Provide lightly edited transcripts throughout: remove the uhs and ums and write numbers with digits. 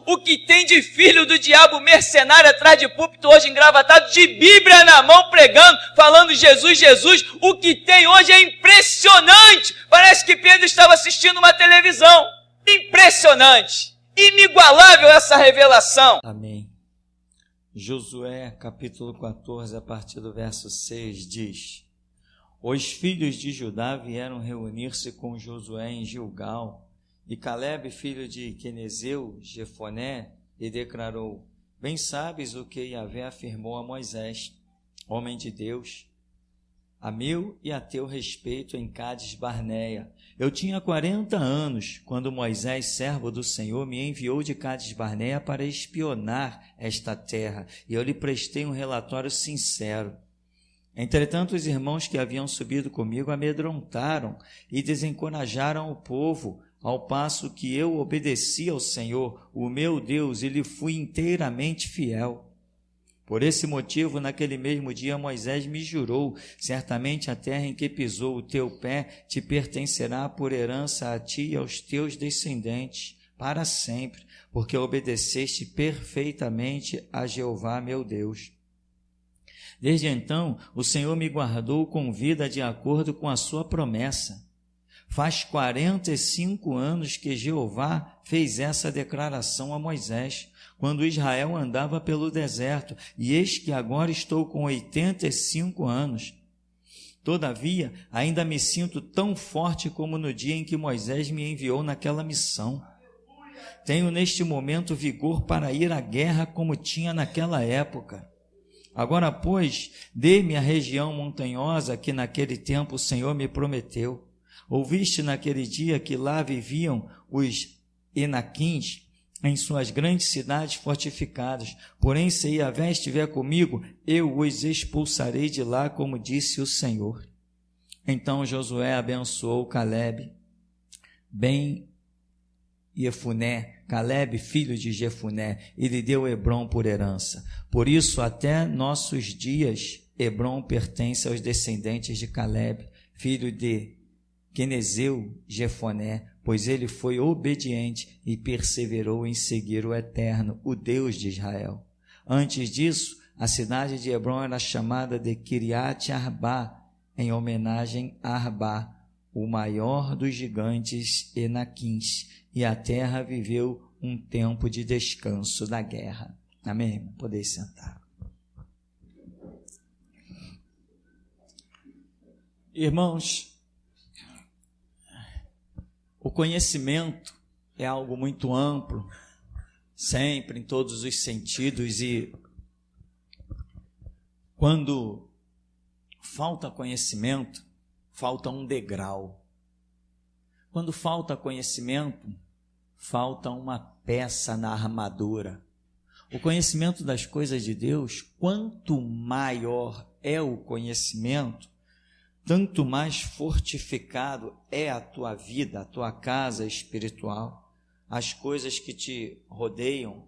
o que tem de filho do diabo mercenário atrás de púlpito hoje engravatado, de Bíblia na mão pregando, falando Jesus, Jesus, o que tem hoje é impressionante. Parece que Pedro estava assistindo uma televisão. Impressionante, inigualável essa revelação. Amém. Josué capítulo 14, a partir do verso 6 diz: Os filhos de Judá vieram reunir-se com Josué em Gilgal, e Calebe, filho de Quenezeu, Jefoné, lhe declarou: Bem sabes o que Yahvé afirmou a Moisés, homem de Deus, a meu e a teu respeito em Cádiz Barneia. Eu tinha 40 anos, quando Moisés, servo do Senhor, me enviou de Cádiz Barneia para espionar esta terra, e eu lhe prestei um relatório sincero. Entretanto, os irmãos que haviam subido comigo amedrontaram e desencorajaram o povo, ao passo que eu obedeci ao Senhor, o meu Deus, e lhe fui inteiramente fiel. Por esse motivo, naquele mesmo dia, Moisés me jurou: certamente a terra em que pisou o teu pé te pertencerá por herança a ti e aos teus descendentes, para sempre, porque obedeceste perfeitamente a Jeová, meu Deus. Desde então, o Senhor me guardou com vida de acordo com a sua promessa. Faz 45 anos que Jeová fez essa declaração a Moisés, quando Israel andava pelo deserto, e eis que agora estou com 85 anos. Todavia, ainda me sinto tão forte como no dia em que Moisés me enviou naquela missão. Tenho neste momento vigor para ir à guerra como tinha naquela época. Agora, pois, dê-me a região montanhosa que naquele tempo o Senhor me prometeu. Ouviste naquele dia que lá viviam os Enaquins em suas grandes cidades fortificadas. Porém, se Yahvé estiver comigo, eu os expulsarei de lá, como disse o Senhor. Então Josué abençoou Calebe, Jefuné, Calebe, filho de Jefuné, e lhe deu Hebrom por herança. Por isso, até nossos dias, Hebrom pertence aos descendentes de Calebe, filho de Quenezeu, Jefoné, pois ele foi obediente e perseverou em seguir o Eterno, o Deus de Israel. Antes disso, a cidade de Hebrom era chamada de Kiriat Arbá, em homenagem a Arbá, o maior dos gigantes Enaquins, e a terra viveu um tempo de descanso da guerra. Amém? Podem sentar. Irmãos, o conhecimento é algo muito amplo, sempre, em todos os sentidos, e quando falta conhecimento, falta um degrau. Quando falta conhecimento, falta uma peça na armadura. O conhecimento das coisas de Deus, quanto maior é o conhecimento, tanto mais fortificado é a tua vida, a tua casa espiritual, as coisas que te rodeiam,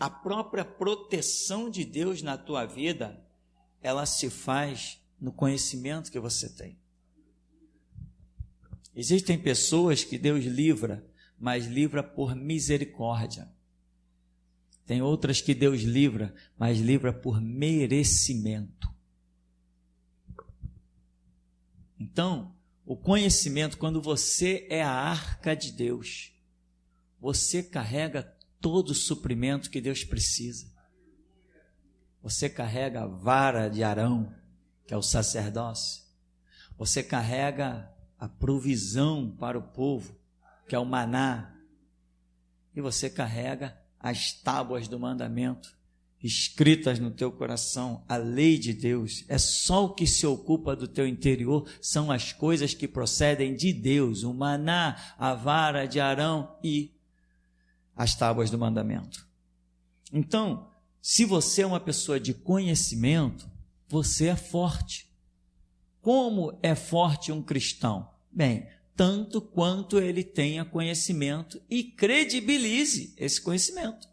a própria proteção de Deus na tua vida, ela se faz no conhecimento que você tem. Existem pessoas que Deus livra, mas livra por misericórdia. Tem outras que Deus livra, mas livra por merecimento. Então, o conhecimento, quando você é a arca de Deus, você carrega todo o suprimento que Deus precisa. Você carrega a vara de Arão, que é o sacerdócio. Você carrega a provisão para o povo, que é o maná. E você carrega as tábuas do mandamento, escritas no teu coração, a lei de Deus. É só o que se ocupa do teu interior, são as coisas que procedem de Deus, o maná, a vara de Arão e as tábuas do mandamento. Então, se você é uma pessoa de conhecimento, você é forte. Como é forte um cristão? Bem, tanto quanto ele tenha conhecimento e credibilize esse conhecimento.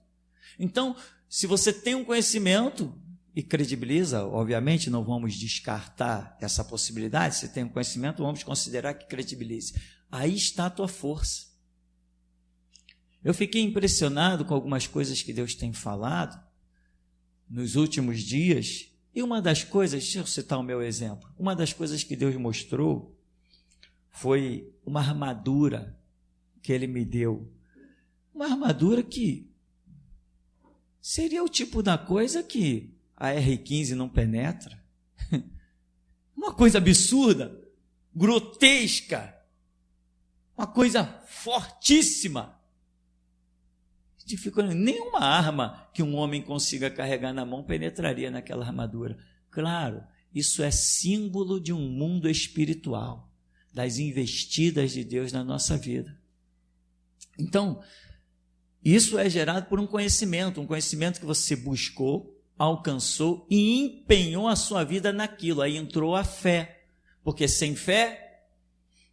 Então, se você tem um conhecimento e credibiliza, obviamente não vamos descartar essa possibilidade, se tem um conhecimento, vamos considerar que credibilize. Aí está a tua força. Eu fiquei impressionado com algumas coisas que Deus tem falado nos últimos dias. E uma das coisas, deixa eu citar o meu exemplo, uma das coisas que Deus mostrou foi uma armadura que Ele me deu. Uma armadura que seria o tipo da coisa que a R15 não penetra. Uma coisa absurda, grotesca, uma coisa fortíssima. Nenhuma arma que um homem consiga carregar na mão penetraria naquela armadura. Claro, isso é símbolo de um mundo espiritual, das investidas de Deus na nossa vida. Então, isso é gerado por um conhecimento que você buscou, alcançou e empenhou a sua vida naquilo. Aí entrou a fé, porque sem fé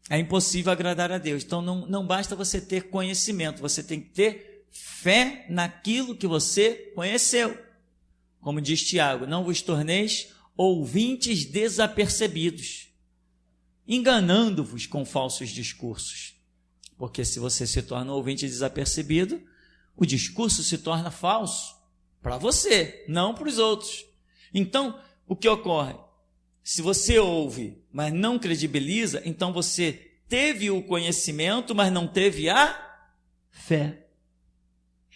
é impossível agradar a Deus. Então, não basta você ter conhecimento, você tem que ter fé naquilo que você conheceu. Como diz Tiago, não vos torneis ouvintes desapercebidos, enganando-vos com falsos discursos. Porque se você se torna ouvinte desapercebido, o discurso se torna falso para você, não para os outros. Então, o que ocorre? Se você ouve, mas não credibiliza, então você teve o conhecimento, mas não teve a fé.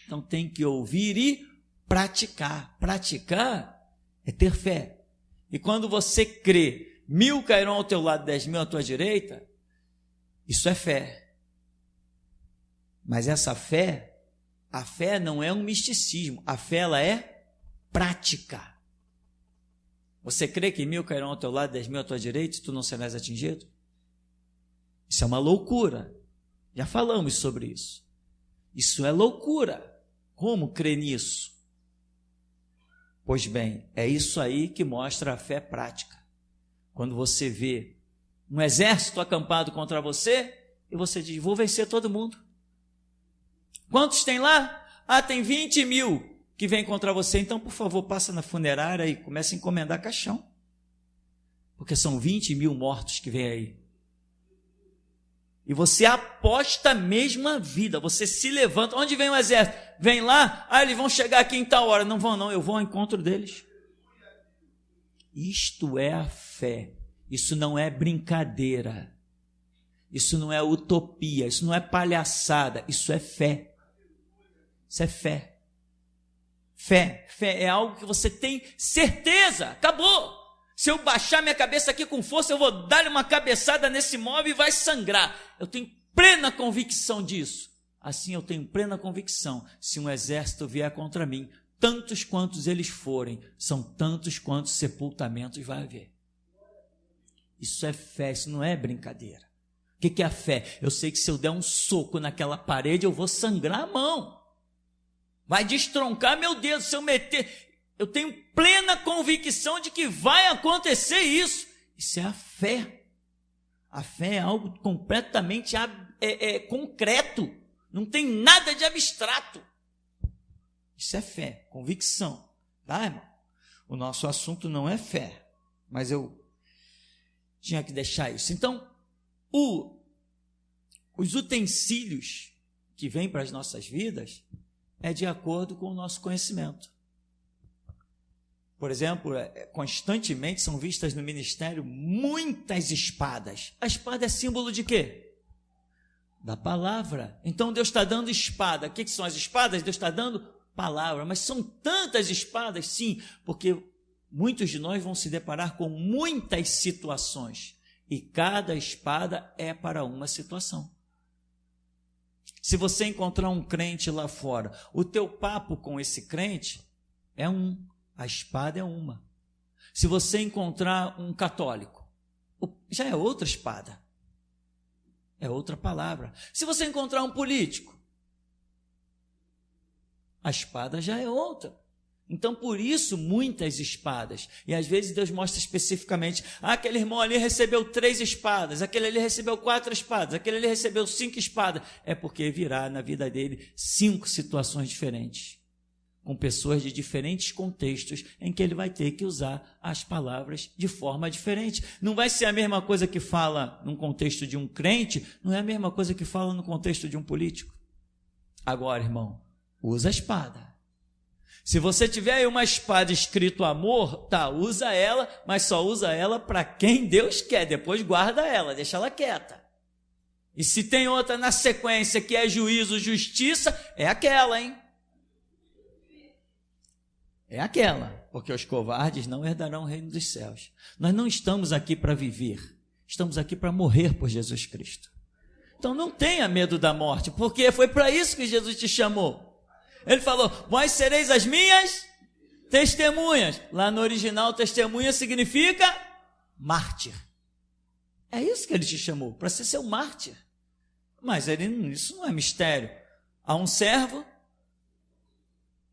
Então tem que ouvir e praticar. Praticar é ter fé. E quando você crê, 1000 cairão ao teu lado, 10.000 à tua direita, isso é fé. Mas essa fé, a fé não é um misticismo, a fé ela é prática. Você crê que 1000 cairão ao teu lado, 10.000 à tua direita e tu não serás atingido? Isso é uma loucura. Já falamos sobre isso. Isso é loucura. Como crer nisso? Pois bem, é isso aí que mostra a fé prática. Quando você vê um exército acampado contra você, e você diz, vou vencer todo mundo. Quantos tem lá? Tem 20.000 que vêm contra você. Então, por favor, passa na funerária e comece a encomendar caixão. Porque são 20.000 mortos que vêm aí. E você aposta a mesma vida, você se levanta. Onde vem o exército? Vem lá, eles vão chegar aqui em tal hora. Não vão não, eu vou ao encontro deles. Isto é a fé. Isso não é brincadeira. Isso não é utopia, isso não é palhaçada, isso é fé. Isso é fé. Fé é algo que você tem certeza, acabou. Se eu baixar minha cabeça aqui com força, eu vou dar uma cabeçada nesse móvel e vai sangrar. Eu tenho plena convicção disso. Assim eu tenho plena convicção. Se um exército vier contra mim, tantos quantos eles forem, são tantos quantos sepultamentos vai haver. Isso é fé, isso não é brincadeira. O que é a fé? Eu sei que se eu der um soco naquela parede, eu vou sangrar a mão. Vai destroncar meu dedo. Se eu meter... Eu tenho plena convicção de que vai acontecer isso. Isso é a fé. A fé é algo completamente concreto. Não tem nada de abstrato. Isso é fé, convicção. Tá, irmão? O nosso assunto não é fé. Mas eu tinha que deixar isso. Então, os utensílios que vêm para as nossas vidas é de acordo com o nosso conhecimento. Por exemplo, constantemente são vistas no ministério muitas espadas. A espada é símbolo de quê? Da palavra. Então Deus está dando espada. O que são as espadas? Deus está dando palavra. Mas são tantas espadas, sim, porque muitos de nós vão se deparar com muitas situações. E cada espada é para uma situação. Se você encontrar um crente lá fora, o teu papo com esse crente é a espada é uma. Se você encontrar um católico, já é outra espada. É outra palavra. Se você encontrar um político, a espada já é outra. Então, por isso, muitas espadas. E às vezes Deus mostra especificamente, aquele irmão ali recebeu 3 espadas, aquele ali recebeu 4 espadas, aquele ali recebeu 5 espadas. É porque virá na vida dele 5 situações diferentes, com pessoas de diferentes contextos, em que ele vai ter que usar as palavras de forma diferente. Não vai ser a mesma coisa que fala num contexto de um crente, não é a mesma coisa que fala no contexto de um político. Agora, irmão, usa a espada. Se você tiver aí uma espada escrito amor, tá, usa ela, mas só usa ela para quem Deus quer. Depois guarda ela, deixa ela quieta. E se tem outra na sequência que é juízo, justiça, é aquela, hein? É aquela, porque os covardes não herdarão o reino dos céus. Nós não estamos aqui para viver, estamos aqui para morrer por Jesus Cristo. Então não tenha medo da morte, porque foi para isso que Jesus te chamou. Ele falou, vós sereis as minhas testemunhas. Lá no original, testemunha significa mártir. É isso que ele te chamou, para ser seu mártir. Mas isso não é mistério. Há um servo,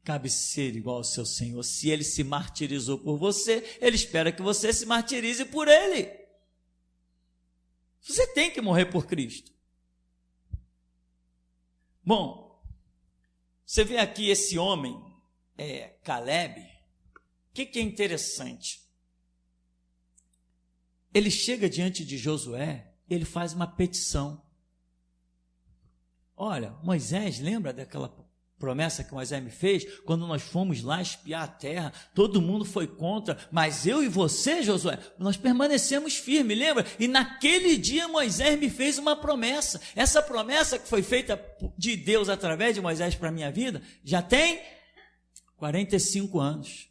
cabe ser igual ao seu Senhor. Se ele se martirizou por você, ele espera que você se martirize por ele. Você tem que morrer por Cristo. Bom, você vê aqui esse homem, Caleb, o que é interessante? Ele chega diante de Josué, ele faz uma petição. Olha, Moisés, lembra daquela promessa que Moisés me fez? Quando nós fomos lá espiar a terra, todo mundo foi contra, mas eu e você, Josué, nós permanecemos firmes, lembra? E naquele dia Moisés me fez uma promessa. Essa promessa que foi feita de Deus através de Moisés para a minha vida, já tem 45 anos.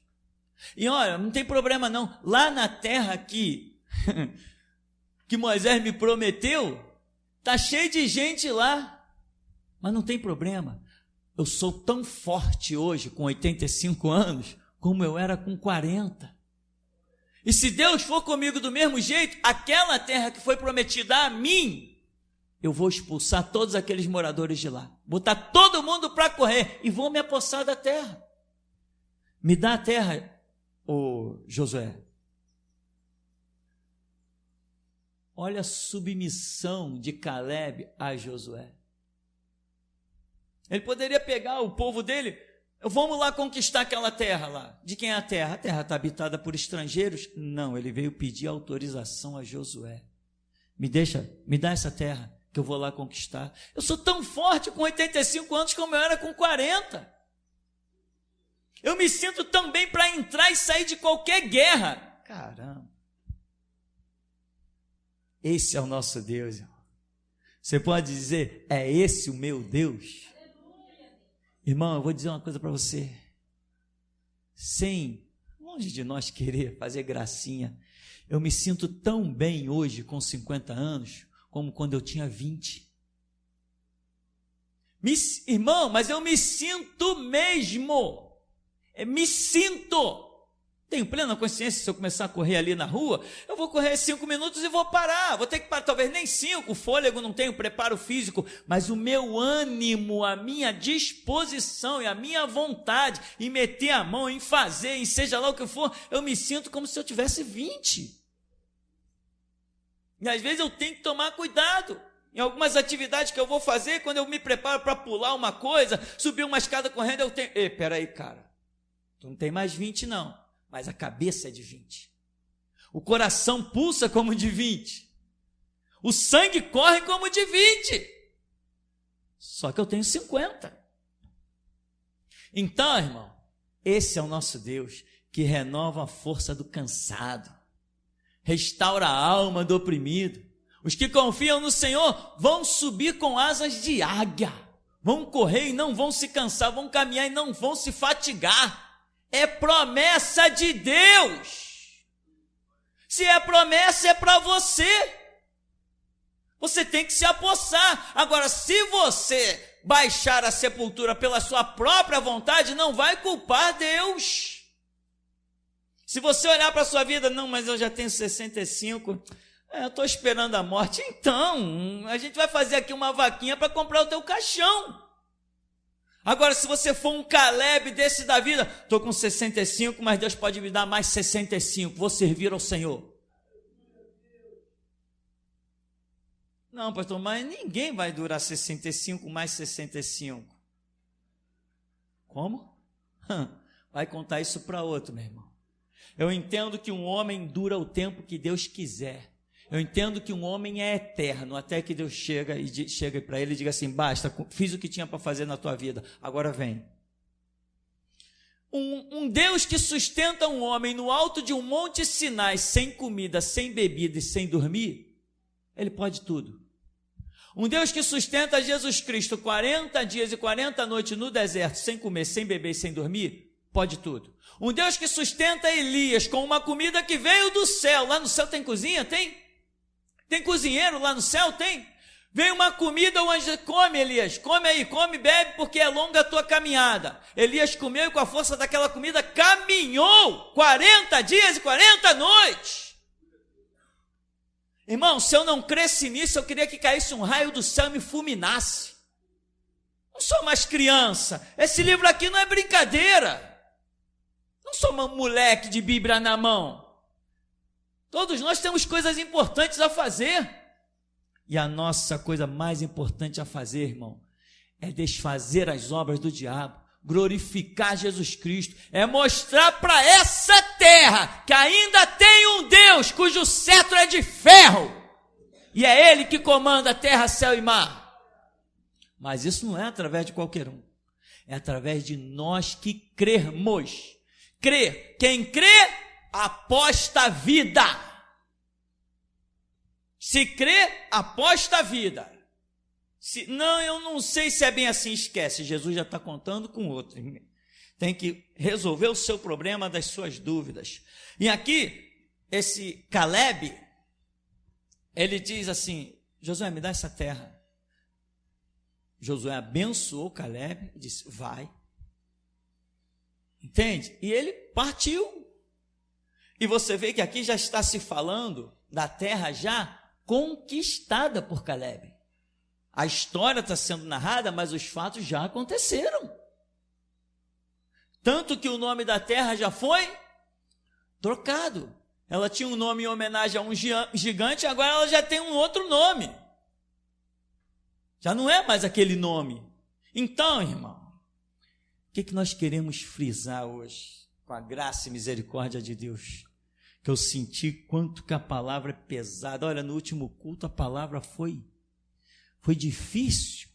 E olha, não tem problema não, lá na terra que Moisés me prometeu, está cheio de gente lá, mas não tem problema. Eu sou tão forte hoje com 85 anos como eu era com 40. E se Deus for comigo do mesmo jeito, aquela terra que foi prometida a mim, eu vou expulsar todos aqueles moradores de lá, botar todo mundo para correr e vou me apossar da terra. Me dá a terra, Josué. Olha a submissão de Caleb a Josué. Ele poderia pegar o povo dele, vamos lá conquistar aquela terra lá. De quem é a terra? A terra está habitada por estrangeiros? Não, ele veio pedir autorização a Josué. Me dá essa terra que eu vou lá conquistar. Eu sou tão forte com 85 anos como eu era com 40. Eu me sinto tão bem para entrar e sair de qualquer guerra. Caramba. Esse é o nosso Deus, irmão. Você pode dizer, é esse o meu Deus? Irmão, eu vou dizer uma coisa para você, longe de nós querer fazer gracinha, eu me sinto tão bem hoje com 50 anos, como quando eu tinha 20. Irmão, mas eu me sinto mesmo, tenho plena consciência, se eu começar a correr ali na rua, eu vou correr 5 minutos e vou parar, vou ter que parar, talvez nem 5, o fôlego não tenho preparo físico, mas o meu ânimo, a minha disposição e a minha vontade em meter a mão, em fazer, em seja lá o que for, eu me sinto como se eu tivesse 20. E às vezes eu tenho que tomar cuidado, em algumas atividades que eu vou fazer, quando eu me preparo para pular uma coisa, subir uma escada correndo, eu tenho, peraí cara, tu não tem mais 20 não. Mas a cabeça é de 20. O coração pulsa como de 20. O sangue corre como de 20. Só que eu tenho 50. Então, irmão, esse é o nosso Deus que renova a força do cansado, restaura a alma do oprimido. Os que confiam no Senhor vão subir com asas de águia, vão correr e não vão se cansar, vão caminhar e não vão se fatigar. É promessa de Deus. Se é promessa, é para você. Você tem que se apossar. Agora, se você baixar a sepultura pela sua própria vontade, não vai culpar Deus. Se você olhar para a sua vida, não, mas eu já tenho 65, eu estou esperando a morte. Então, a gente vai fazer aqui uma vaquinha para comprar o teu caixão. Agora, se você for um Caleb desse da vida, estou com 65, mas Deus pode me dar mais 65, vou servir ao Senhor. Não, pastor, mas ninguém vai durar 65 mais 65. Como? Vai contar isso para outro, meu irmão. Eu entendo que um homem dura o tempo que Deus quiser. Eu entendo que um homem é eterno, até que Deus chega para ele e diga assim: basta, fiz o que tinha para fazer na tua vida, agora vem. Um Deus que sustenta um homem no alto de um monte Sinai, sem comida, sem bebida e sem dormir, ele pode tudo. Um Deus que sustenta Jesus Cristo 40 dias e 40 noites no deserto, sem comer, sem beber e sem dormir, pode tudo. Um Deus que sustenta Elias com uma comida que veio do céu. Lá no céu tem cozinha? Tem? Tem cozinheiro lá no céu? Tem. Vem uma comida, o anjo: come, Elias, come aí, come, bebe, porque é longa a tua caminhada. Elias comeu e com a força daquela comida caminhou 40 dias e 40 noites. Irmão, se eu não cresce nisso, eu queria que caísse um raio do céu e me fulminasse. Não sou mais criança, esse livro aqui não é brincadeira. Não sou um moleque de Bíblia na mão. Todos nós temos coisas importantes a fazer. E a nossa coisa mais importante a fazer, irmão, é desfazer as obras do diabo, glorificar Jesus Cristo, é mostrar para essa terra que ainda tem um Deus cujo cetro é de ferro, e é Ele que comanda terra, céu e mar. Mas isso não é através de qualquer um, é através de nós que crermos. Crer, quem crê, aposta a vida. Se crê, aposta a vida. Não, eu não sei se é bem assim, esquece. Jesus já está contando com outro. Tem que resolver o seu problema das suas dúvidas. E aqui, esse Caleb, ele diz assim: Josué, me dá essa terra. Josué abençoou Caleb e disse: vai. Entende? E ele partiu. E você vê que aqui já está se falando da terra já conquistada por Caleb. A história está sendo narrada, mas os fatos já aconteceram. Tanto que o nome da terra já foi trocado. Ela tinha um nome em homenagem a um gigante, agora ela já tem um outro nome. Já não é mais aquele nome. Então, irmão, o que nós queremos frisar hoje, com a graça e misericórdia de Deus? Que eu senti quanto que a palavra é pesada. Olha, no último culto a palavra foi difícil.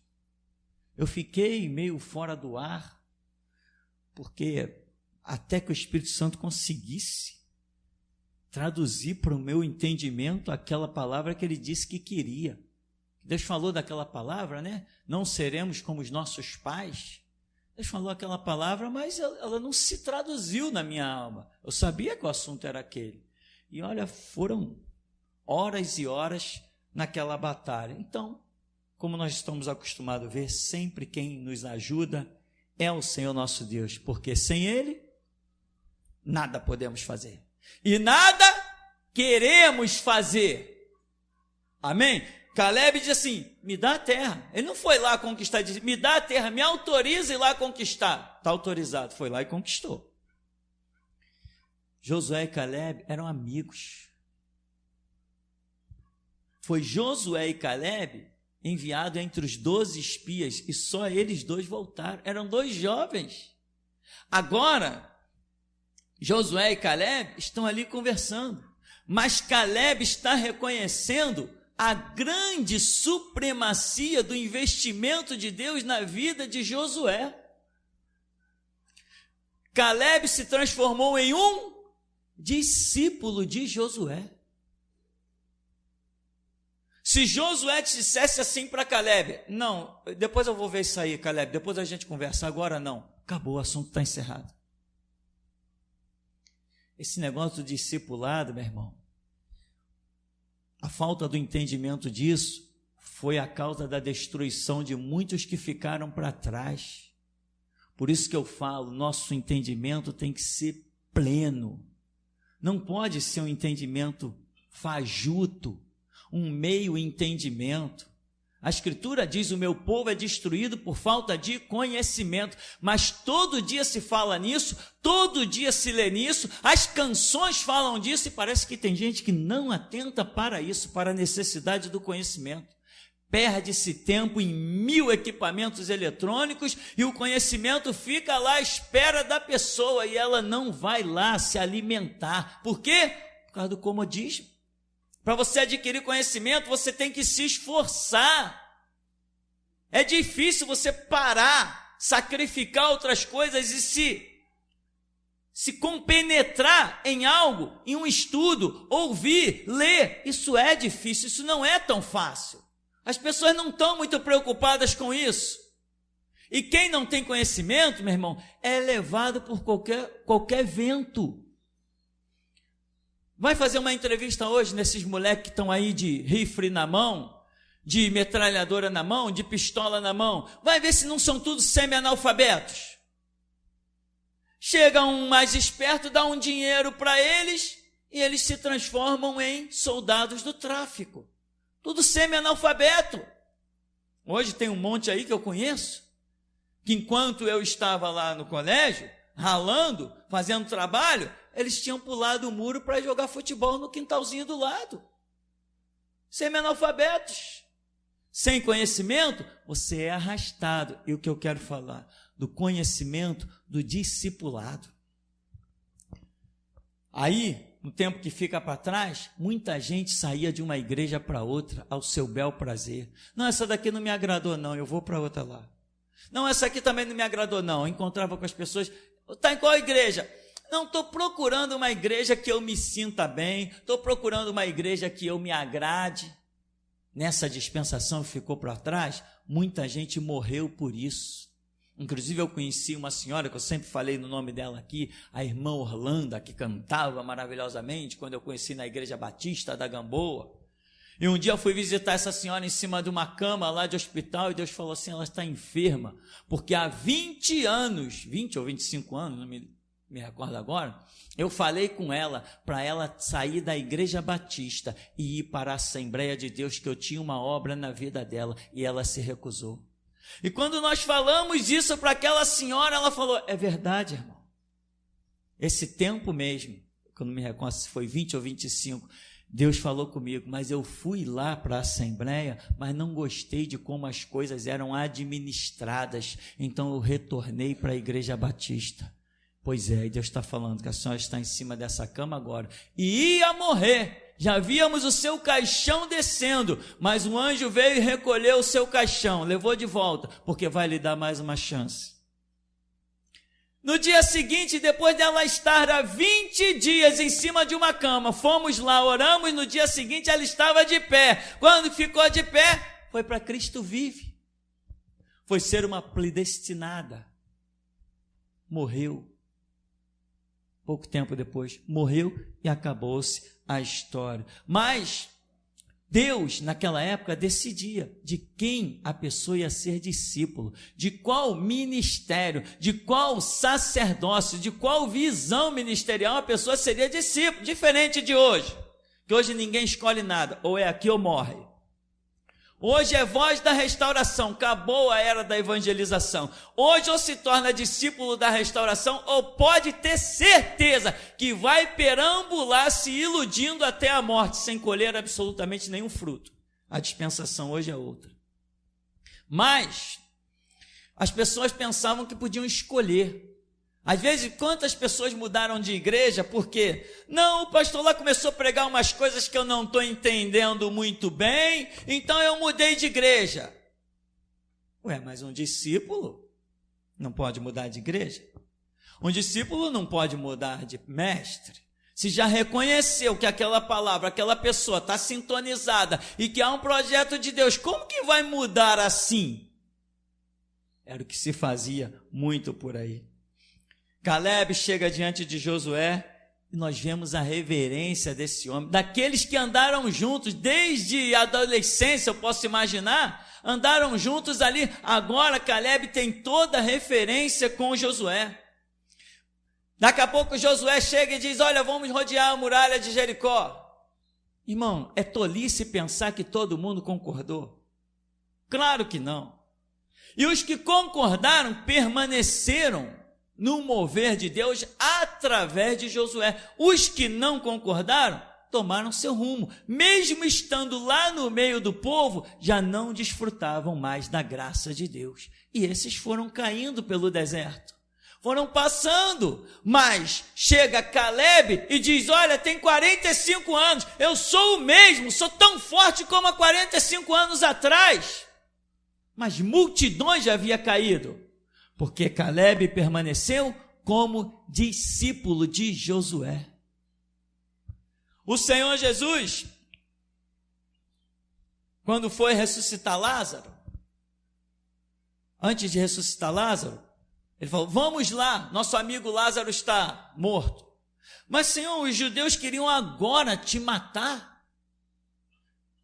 Eu fiquei meio fora do ar, porque até que o Espírito Santo conseguisse traduzir para o meu entendimento aquela palavra que ele disse que queria. Deus falou daquela palavra, né? Não seremos como os nossos pais. Deus falou aquela palavra, mas ela não se traduziu na minha alma. Eu sabia que o assunto era aquele. E olha, foram horas e horas naquela batalha. Então, como nós estamos acostumados a ver, sempre quem nos ajuda é o Senhor nosso Deus, porque sem Ele, nada podemos fazer. E nada queremos fazer. Amém? Caleb diz assim: me dá a terra. Ele não foi lá conquistar, disse: me dá a terra, me autoriza a ir lá conquistar. Está autorizado, foi lá e conquistou. Josué e Caleb eram amigos. Foi Josué e Caleb enviado entre os 12 espias, e só eles dois voltaram. Eram dois jovens. Agora, Josué e Caleb estão ali conversando, mas Caleb está reconhecendo a grande supremacia do investimento de Deus na vida de Josué. Caleb se transformou em um discípulo de Josué. Se Josué te dissesse assim para Caleb: não, depois eu vou ver isso aí, Caleb, depois a gente conversa, agora não, acabou, o assunto está encerrado. Esse negócio do discipulado, meu irmão, a falta do entendimento disso foi a causa da destruição de muitos que ficaram para trás. Por isso que eu falo, nosso entendimento tem que ser pleno. Não pode ser um entendimento fajuto, um meio entendimento. A Escritura diz: o meu povo é destruído por falta de conhecimento. Mas todo dia se fala nisso, todo dia se lê nisso, as canções falam disso, e parece que tem gente que não atenta para isso, para a necessidade do conhecimento. Perde-se tempo em 1000 equipamentos eletrônicos e o conhecimento fica lá à espera da pessoa e ela não vai lá se alimentar. Por quê? Por causa do comodismo. Para você adquirir conhecimento, você tem que se esforçar. É difícil você parar, sacrificar outras coisas e se compenetrar em algo, em um estudo, ouvir, ler. Isso é difícil, isso não é tão fácil. As pessoas não estão muito preocupadas com isso. E quem não tem conhecimento, meu irmão, é levado por qualquer vento. Vai fazer uma entrevista hoje nesses moleques que estão aí de rifle na mão, de metralhadora na mão, de pistola na mão. Vai ver se não são todos semi-analfabetos. Chega um mais esperto, dá um dinheiro para eles e eles se transformam em soldados do tráfico. Tudo semi-analfabeto. Hoje tem um monte aí que eu conheço, que enquanto eu estava lá no colégio, ralando, fazendo trabalho, eles tinham pulado o muro para jogar futebol no quintalzinho do lado. Semi-analfabetos. Sem conhecimento, você é arrastado. E o que eu quero falar? Do conhecimento do discipulado. Aí, no tempo que fica para trás, muita gente saía de uma igreja para outra ao seu bel prazer. Não, essa daqui não me agradou não, eu vou para outra lá. Não, essa aqui também não me agradou não. Eu encontrava com as pessoas, está em qual igreja? Não, estou procurando uma igreja que eu me sinta bem, estou procurando uma igreja que eu me agrade. Nessa dispensação que ficou para trás, muita gente morreu por isso. Inclusive eu conheci uma senhora, que eu sempre falei no nome dela aqui, a irmã Orlando, que cantava maravilhosamente, quando eu conheci na Igreja Batista da Gamboa. E um dia eu fui visitar essa senhora em cima de uma cama lá de hospital, e Deus falou assim, ela está enferma, porque há 20 anos, 20 ou 25 anos, não me recordo agora, eu falei com ela, para ela sair da Igreja Batista e ir para a Assembleia de Deus, que eu tinha uma obra na vida dela, e ela se recusou. E quando nós falamos isso para aquela senhora, ela falou, é verdade, irmão. Esse tempo mesmo, que eu não me recordo se foi 20 ou 25, Deus falou comigo, mas eu fui lá para a Assembleia, mas não gostei de como as coisas eram administradas, então eu retornei para a Igreja Batista. Pois é, e Deus está falando que a senhora está em cima dessa cama agora, e ia morrer. Já víamos o seu caixão descendo, mas um anjo veio e recolheu o seu caixão, levou de volta, porque vai lhe dar mais uma chance. No dia seguinte, depois dela estar há 20 dias em cima de uma cama, fomos lá, oramos, no dia seguinte ela estava de pé. Quando ficou de pé, foi para Cristo Vive. Foi ser uma predestinada. Morreu. Pouco tempo depois, morreu e acabou-se a história. Mas Deus, naquela época, decidia de quem a pessoa ia ser discípulo, de qual ministério, de qual sacerdócio, de qual visão ministerial a pessoa seria discípulo, diferente de hoje, que hoje ninguém escolhe nada, ou é aqui ou morre. Hoje é voz da restauração, acabou a era da evangelização. Hoje ou se torna discípulo da restauração, ou pode ter certeza que vai perambular se iludindo até a morte, sem colher absolutamente nenhum fruto. A dispensação hoje é outra. Mas as pessoas pensavam que podiam escolher. Às vezes, quantas pessoas mudaram de igreja porque, não, o pastor lá começou a pregar umas coisas que eu não estou entendendo muito bem, então eu mudei de igreja. Ué, mas um discípulo não pode mudar de igreja? Um discípulo não pode mudar de mestre? Se já reconheceu que aquela palavra, aquela pessoa está sintonizada e que há um projeto de Deus, como que vai mudar assim? Era o que se fazia muito por aí. Caleb chega diante de Josué e nós vemos a reverência desse homem, daqueles que andaram juntos desde a adolescência, eu posso imaginar, andaram juntos ali. Agora Caleb tem toda a referência com Josué. Daqui a pouco Josué chega e diz, olha, vamos rodear a muralha de Jericó. Irmão, é tolice pensar que todo mundo concordou. Claro que não. E os que concordaram permaneceram no mover de Deus através de Josué. Os que não concordaram tomaram seu rumo. Mesmo estando lá no meio do povo, já não desfrutavam mais da graça de Deus. E esses foram caindo pelo deserto. Foram passando, mas chega Caleb e diz, olha, tem 45 anos, eu sou o mesmo, sou tão forte como há 45 anos atrás. Mas multidões já havia caído, porque Caleb permaneceu como discípulo de Josué. O Senhor Jesus, quando foi ressuscitar Lázaro, antes de ressuscitar Lázaro, ele falou, vamos lá, nosso amigo Lázaro está morto. Mas, Senhor, os judeus queriam agora te matar.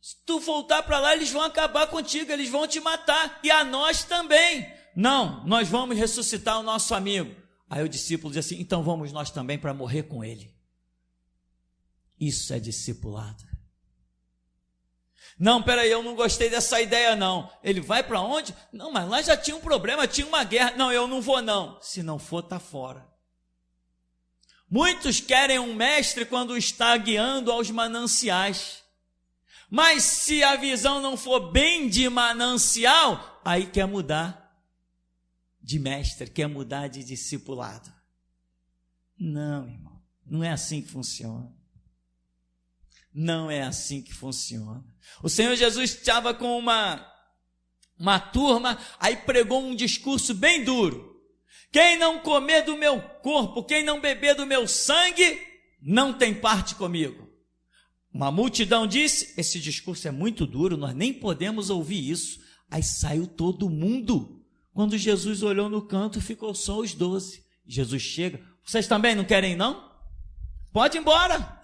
Se tu voltar para lá, eles vão acabar contigo, eles vão te matar, e a nós também. Não, nós vamos ressuscitar o nosso amigo. Aí o discípulo diz assim, então vamos nós também para morrer com ele. Isso é discipulado. Não, peraí, eu não gostei dessa ideia não. Ele vai para onde? Não, mas lá já tinha um problema, tinha uma guerra. Não, eu não vou não. Se não for, está fora. Muitos querem um mestre quando está guiando aos mananciais. Mas se a visão não for bem de manancial, aí quer mudar de mestre, quer mudar de discipulado. Não, irmão, não é assim que funciona. Não é assim que funciona. O Senhor Jesus estava com uma turma, aí pregou um discurso bem duro. Quem não comer do meu corpo, quem não beber do meu sangue, não tem parte comigo. Uma multidão disse, esse discurso é muito duro, nós nem podemos ouvir isso. Aí saiu todo mundo. Quando Jesus olhou no canto, ficou só os 12. Jesus chega, vocês também não querem não? Pode ir embora.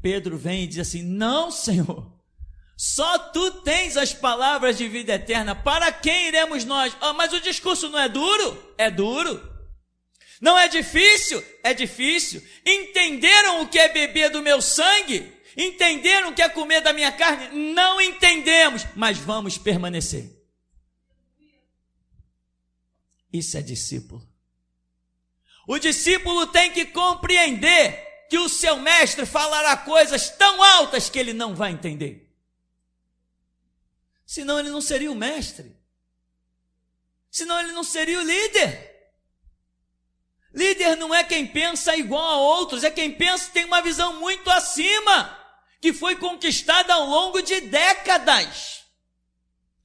Pedro vem e diz assim, não, Senhor, só tu tens as palavras de vida eterna, para quem iremos nós? Mas o discurso não é duro? É duro. Não é difícil? É difícil. Entenderam o que é beber do meu sangue? Entenderam o que é comer da minha carne? Não entendemos, mas vamos permanecer. Isso é discípulo. O discípulo tem que compreender que o seu mestre falará coisas tão altas que ele não vai entender. Senão ele não seria o mestre. Senão ele não seria o líder. Líder não é quem pensa igual a outros, é quem pensa tem uma visão muito acima, que foi conquistada ao longo de décadas,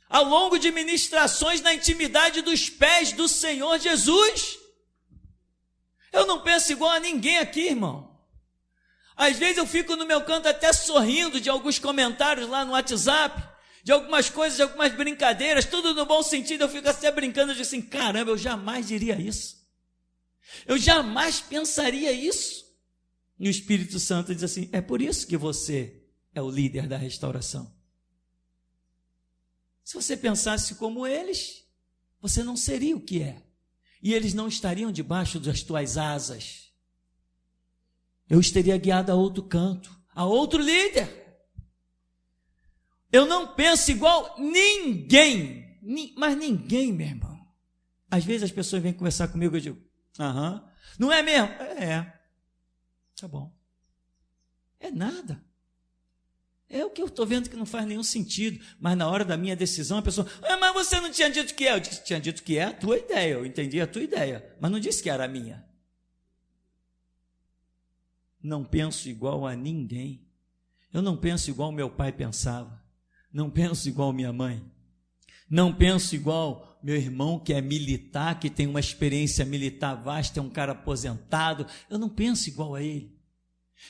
ao longo de ministrações na intimidade dos pés do Senhor Jesus. Eu não penso igual a ninguém aqui, irmão. Às vezes eu fico no meu canto até sorrindo de alguns comentários lá no WhatsApp, de algumas coisas, de algumas brincadeiras, tudo no bom sentido, eu fico até brincando, eu digo assim, caramba, eu jamais diria isso. Eu jamais pensaria isso. E o Espírito Santo diz assim, é por isso que você é o líder da restauração. Se você pensasse como eles, você não seria o que é. E eles não estariam debaixo das tuas asas. Eu estaria guiado a outro canto, a outro líder. Eu não penso igual ninguém, mas ninguém, meu irmão. Às vezes as pessoas vêm conversar comigo e eu digo, não é mesmo? Tá bom. É nada. É o que eu estou vendo que não faz nenhum sentido, mas na hora da minha decisão a pessoa, mas você não tinha dito que é? Eu disse, tinha dito que é a tua ideia, eu entendi a tua ideia, mas não disse que era a minha. Não penso igual a ninguém. Eu não penso igual meu pai pensava. Não penso igual minha mãe. Não penso igual meu irmão que é militar, que tem uma experiência militar vasta, é um cara aposentado. Eu não penso igual a ele.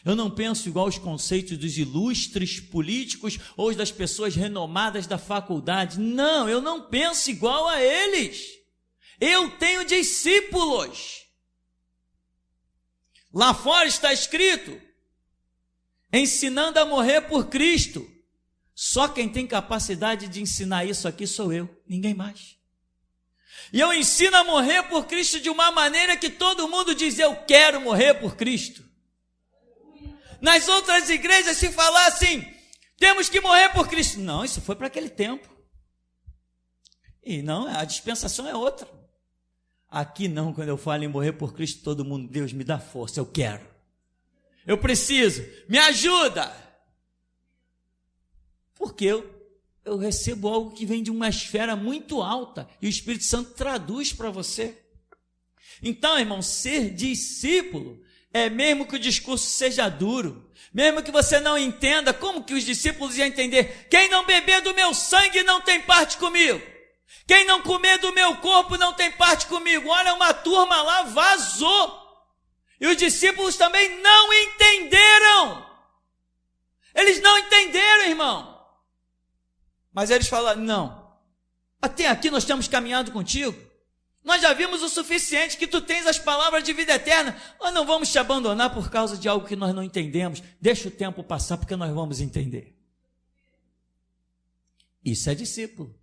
Eu não penso igual aos conceitos dos ilustres políticos ou das pessoas renomadas da faculdade. Não, eu não penso igual a eles. Eu tenho discípulos. Lá fora está escrito, ensinando a morrer por Cristo. Só quem tem capacidade de ensinar isso aqui sou eu, ninguém mais. E eu ensino a morrer por Cristo de uma maneira que todo mundo diz, eu quero morrer por Cristo. Nas outras igrejas, se falar assim, temos que morrer por Cristo. Não, isso foi para aquele tempo. E não, a dispensação é outra. Aqui não, quando eu falo em morrer por Cristo, todo mundo, Deus me dá força, eu quero. Eu preciso, me ajuda. Porque eu recebo algo que vem de uma esfera muito alta e o Espírito Santo traduz para você. Então, irmão, ser discípulo é mesmo que o discurso seja duro, mesmo que você não entenda, como que os discípulos iam entender? Quem não beber do meu sangue não tem parte comigo. Quem não comer do meu corpo não tem parte comigo. Olha, uma turma lá vazou. E os discípulos também não entenderam. Eles não entenderam, irmão. Mas eles falaram, não. Até aqui nós temos caminhado contigo. Nós já vimos o suficiente, que tu tens as palavras de vida eterna. Nós não vamos te abandonar por causa de algo que nós não entendemos. Deixa o tempo passar, porque nós vamos entender. Isso é discípulo.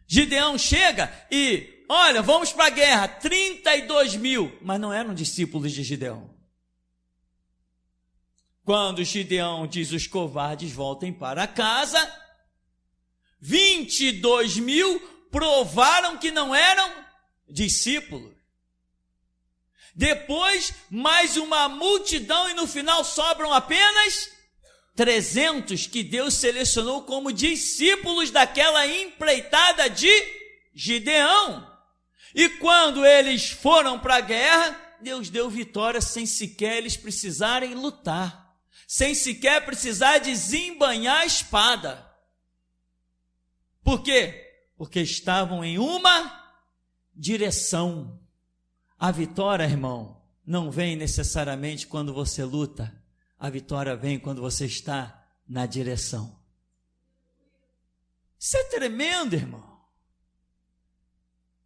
Gideão chega e, olha, vamos para a guerra, 32 mil. Mas não eram discípulos de Gideão. Quando Gideão diz os covardes voltem para casa, 22 mil provaram que não eram discípulos. Depois, mais uma multidão e no final sobram apenas 300 que Deus selecionou como discípulos daquela empreitada de Gideão. E quando eles foram para a guerra, Deus deu vitória sem sequer eles precisarem lutar, sem sequer precisar desembainhar a espada. Por quê? Porque estavam em uma direção. A vitória, irmão, não vem necessariamente quando você luta. A vitória vem quando você está na direção. Isso é tremendo, irmão.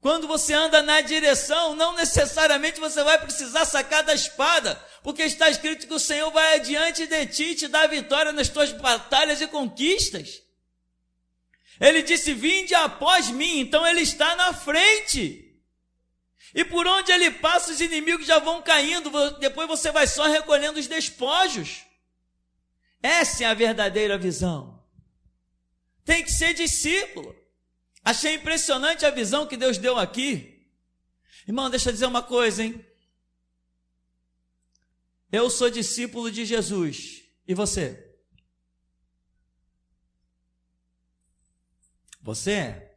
Quando você anda na direção, não necessariamente você vai precisar sacar da espada, porque está escrito que o Senhor vai adiante de ti e te dá vitória nas tuas batalhas e conquistas. Ele disse, vinde após mim, então ele está na frente. E por onde ele passa, os inimigos já vão caindo, depois você vai só recolhendo os despojos. Essa é a verdadeira visão. Tem que ser discípulo. Achei impressionante a visão que Deus deu aqui. Irmão, deixa eu dizer uma coisa, hein? Eu sou discípulo de Jesus. E você? Você é.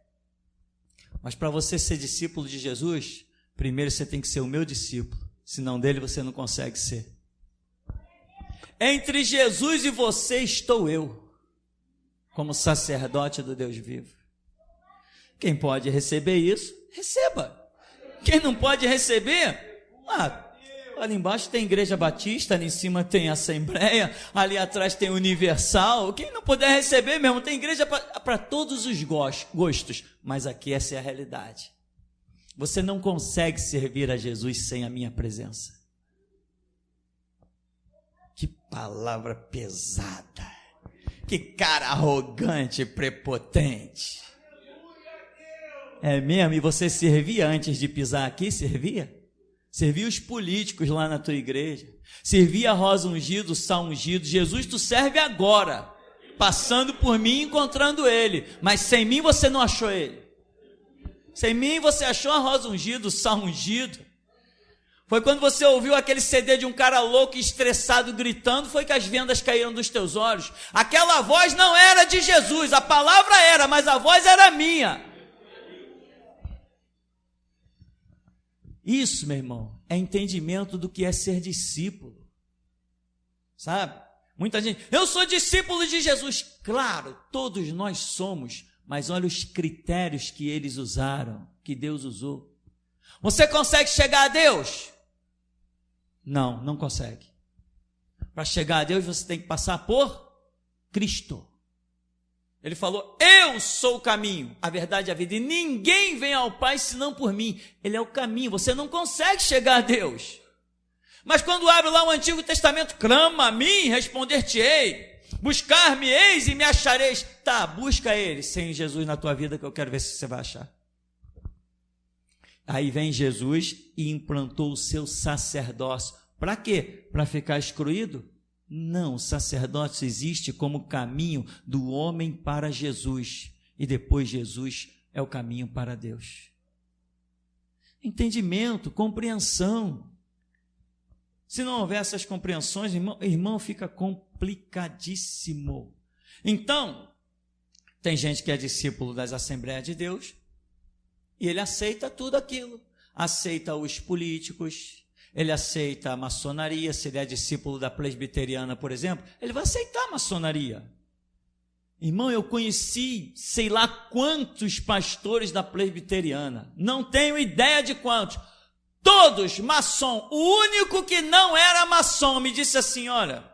Mas para você ser discípulo de Jesus, primeiro você tem que ser o meu discípulo. Senão dele você não consegue ser. Entre Jesus e você estou eu, como sacerdote do Deus vivo. Quem pode receber isso, receba. Quem não pode receber, ali embaixo tem Igreja Batista, ali em cima tem Assembleia, ali atrás tem Universal. Quem não puder receber mesmo, tem igreja para todos os gostos. Mas aqui essa é a realidade. Você não consegue servir a Jesus sem a minha presença. Que palavra pesada. Que cara arrogante e prepotente. É mesmo? E você servia antes de pisar aqui? Servia? Servia os políticos lá na tua igreja. Servia a rosa ungida, o sal ungido. Jesus, tu serve agora. Passando por mim, encontrando ele. Mas sem mim você não achou ele. Sem mim você achou a rosa ungida, o sal ungido. Foi quando você ouviu aquele CD de um cara louco e estressado gritando, foi que as vendas caíram dos teus olhos. Aquela voz não era de Jesus, a palavra era, mas a voz era minha. Isso, meu irmão, é entendimento do que é ser discípulo. Sabe? Muita gente, eu sou discípulo de Jesus. Claro, todos nós somos, mas olha os critérios que eles usaram, que Deus usou. Você consegue chegar a Deus? Não, não consegue. Para chegar a Deus você tem que passar por Cristo. Ele falou, eu sou o caminho, a verdade e a vida, e ninguém vem ao Pai senão por mim. Ele é o caminho, você não consegue chegar a Deus. Mas quando abre lá o Antigo Testamento, clama a mim, responder-te-ei, buscar-me-eis e me achareis. Tá, busca ele, sem Jesus na tua vida, que eu quero ver se você vai achar. Aí vem Jesus e implantou o seu sacerdócio. Para quê? Para ficar excluído? Não, o sacerdócio existe como caminho do homem para Jesus. E depois Jesus é o caminho para Deus. Entendimento, compreensão. Se não houver essas compreensões, irmão, fica complicadíssimo. Então, tem gente que é discípulo das Assembleias de Deus, e ele aceita tudo aquilo. aceita os políticos, ele aceita a maçonaria. Se ele é discípulo da presbiteriana, por exemplo, ele vai aceitar a maçonaria. Irmão, eu conheci sei lá quantos pastores da presbiteriana, não tenho ideia de quantos, todos maçom. O único que não era maçom me disse assim: olha,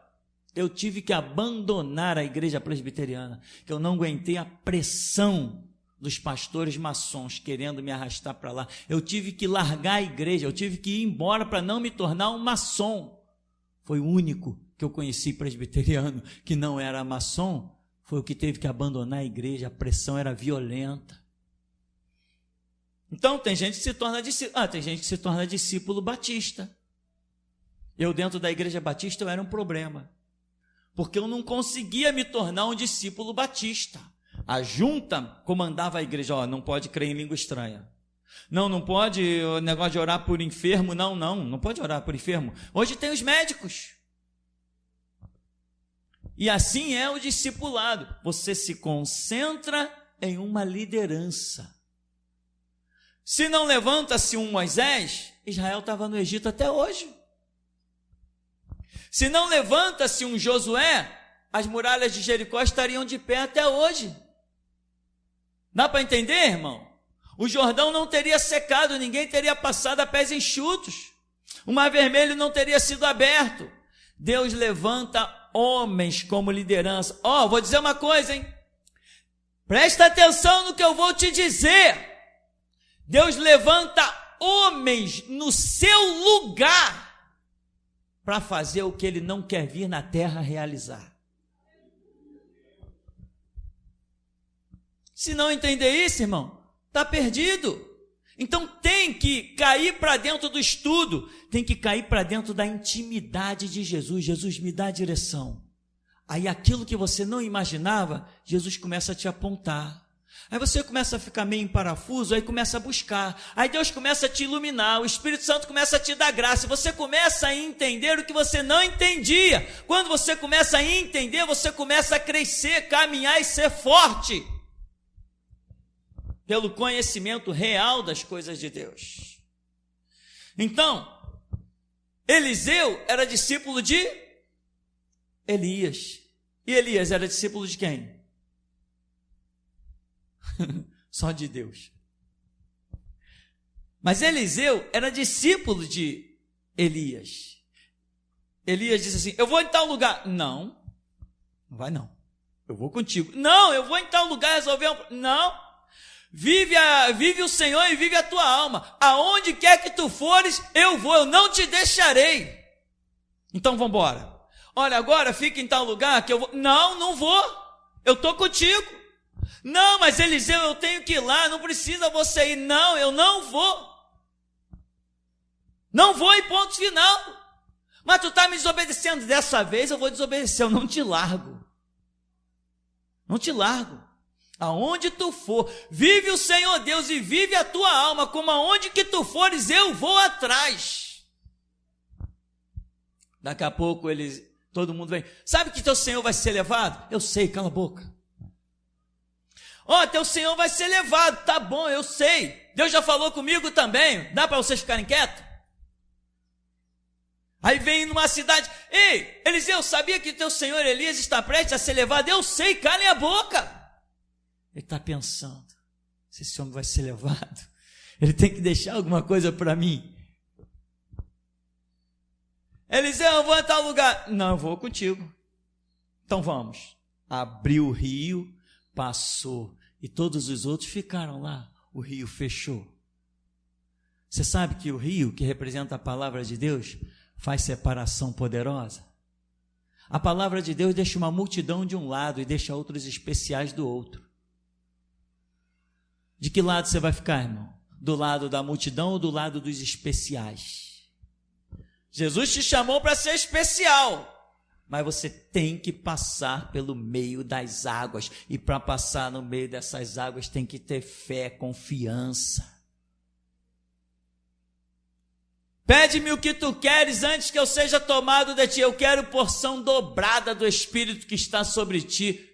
eu tive que abandonar a igreja presbiteriana, que eu não aguentei a pressão dos pastores maçons querendo me arrastar para lá. Eu tive que largar a igreja, eu tive que ir embora para não me tornar um maçom. Foi o único que eu conheci presbiteriano que não era maçom, foi o que teve que abandonar a igreja, a pressão era violenta. Então tem gente que se torna discípulo, tem gente que se torna discípulo batista. Eu dentro da igreja batista eu era um problema, porque eu não conseguia me tornar um discípulo batista. A junta comandava a igreja: não pode crer em língua estranha. Não pode, o negócio de orar por enfermo, não pode orar por enfermo. Hoje tem os médicos. E assim é o discipulado. Você se concentra em uma liderança. Se não levanta-se um Moisés, Israel estava no Egito até hoje. Se não levanta-se um Josué, as muralhas de Jericó estariam de pé até hoje. Dá para entender, irmão? O Jordão não teria secado, ninguém teria passado a pés enxutos. O Mar Vermelho não teria sido aberto. Deus levanta homens como liderança. Vou dizer uma coisa, hein? Presta atenção no que eu vou te dizer. Deus levanta homens no seu lugar para fazer o que ele não quer vir na terra realizar. Se não entender isso, irmão, está perdido. Então tem que cair para dentro do estudo, tem que cair para dentro da intimidade de Jesus. Jesus, me dá a direção. Aí aquilo que você não imaginava, Jesus começa a te apontar. Aí você começa a ficar meio em parafuso, aí começa a buscar. Aí Deus começa a te iluminar, o Espírito Santo começa a te dar graça. Você começa a entender o que você não entendia. Quando você começa a entender, você começa a crescer, caminhar e ser forte pelo conhecimento real das coisas de Deus. Então, Eliseu era discípulo de Elias. E Elias era discípulo de quem? Só de Deus. Mas Eliseu era discípulo de Elias. Elias disse assim: eu vou em tal lugar. Não vai não. Eu vou contigo. Não, eu vou em tal lugar resolver Não. Vive o Senhor e vive a tua alma. Aonde quer que tu fores, eu vou, eu não te deixarei. Então vamos embora. Olha, agora fica em tal lugar que eu vou. Não vou. Eu estou contigo. Não, mas Eliseu, eu tenho que ir lá, não precisa você ir. Não, eu não vou. Não vou e ponto final. Mas tu está me desobedecendo. Dessa vez eu vou desobedecer, eu não te largo. Não te largo. Aonde tu for, vive o Senhor Deus e vive a tua alma, como aonde que tu fores, eu vou atrás. Daqui a pouco todo mundo vem. Sabe que teu Senhor vai ser levado? Eu sei, cala a boca. Teu Senhor vai ser levado, tá bom, eu sei. Deus já falou comigo também, dá para vocês ficarem quietos? Aí vem numa cidade: ei, Eliseu, sabia que teu Senhor Elias está prestes a ser levado? Eu sei, calem a boca. Ele está pensando: se esse homem vai ser levado, ele tem que deixar alguma coisa para mim. Eliseu, eu vou em tal lugar. Não, eu vou contigo. Então vamos. Abriu o rio, passou, e todos os outros ficaram lá. O rio fechou. Você sabe que o rio, que representa a palavra de Deus, faz separação poderosa? A palavra de Deus deixa uma multidão de um lado e deixa outros especiais do outro. De que lado você vai ficar, irmão? Do lado da multidão ou do lado dos especiais? Jesus te chamou para ser especial, mas você tem que passar pelo meio das águas, e para passar no meio dessas águas tem que ter fé, confiança. Pede-me o que tu queres antes que eu seja tomado de ti. Eu quero porção dobrada do Espírito que está sobre ti.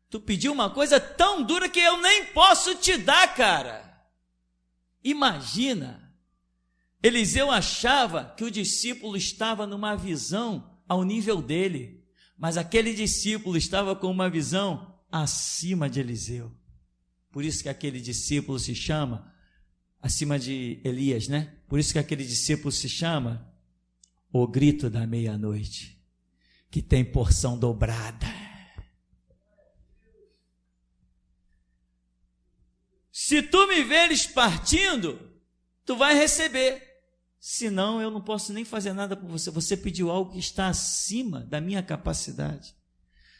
Tu pediu uma coisa tão dura que eu nem posso te dar, cara. Imagina Eliseu achava que o discípulo estava numa visão ao nível dele, mas aquele discípulo estava com uma visão acima de Eliseu. Por isso que aquele discípulo se chama, acima de Elias, né? Por isso que aquele discípulo se chama o grito da meia-noite, que tem porção dobrada. Se tu me veres partindo, tu vai receber. Senão eu não posso nem fazer nada por você. Você pediu algo que está acima da minha capacidade.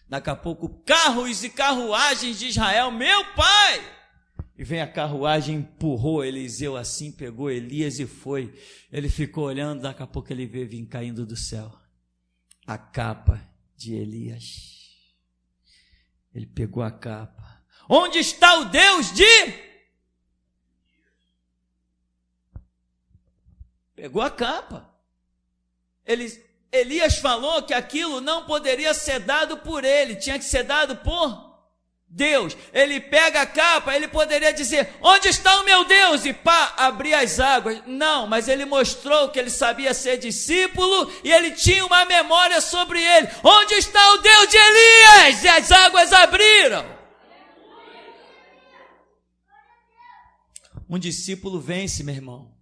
Daqui a pouco, carros e carruagens de Israel, meu pai! E vem a carruagem, empurrou Eliseu assim, pegou Elias e foi. Ele ficou olhando, daqui a pouco ele veio vir caindo do céu. A capa de Elias. Ele pegou a capa. Onde está o Deus de... Pegou a capa. Elias falou que aquilo não poderia ser dado por ele, tinha que ser dado por Deus. Ele pega a capa, ele poderia dizer, onde está o meu Deus? E pá, abrir as águas. Não, mas ele mostrou que ele sabia ser discípulo e ele tinha uma memória sobre ele. Onde está o Deus de Elias? E as águas abriram. Um discípulo vence, meu irmão,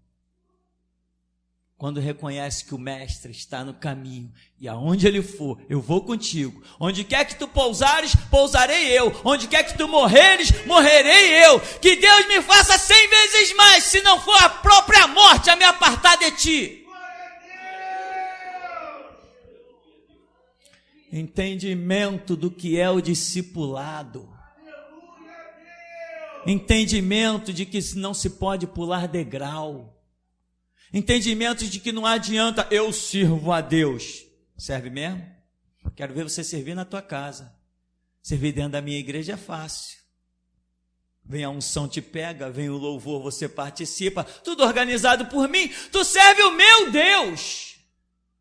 quando reconhece que o mestre está no caminho, e aonde ele for, eu vou contigo. Onde quer que tu pousares, pousarei eu. Onde quer que tu morreres, morrerei eu. Que Deus me faça 100 vezes mais, se não for a própria morte a me apartar de ti. Entendimento do que é o discipulado. Entendimento de que não se pode pular degrau. Entendimento de que não adianta eu sirvo a Deus. Serve mesmo? Quero ver você servir na tua casa. Servir dentro da minha igreja é fácil. Vem a unção, te pega, vem o louvor, você participa, tudo organizado por mim. Tu serve o meu Deus.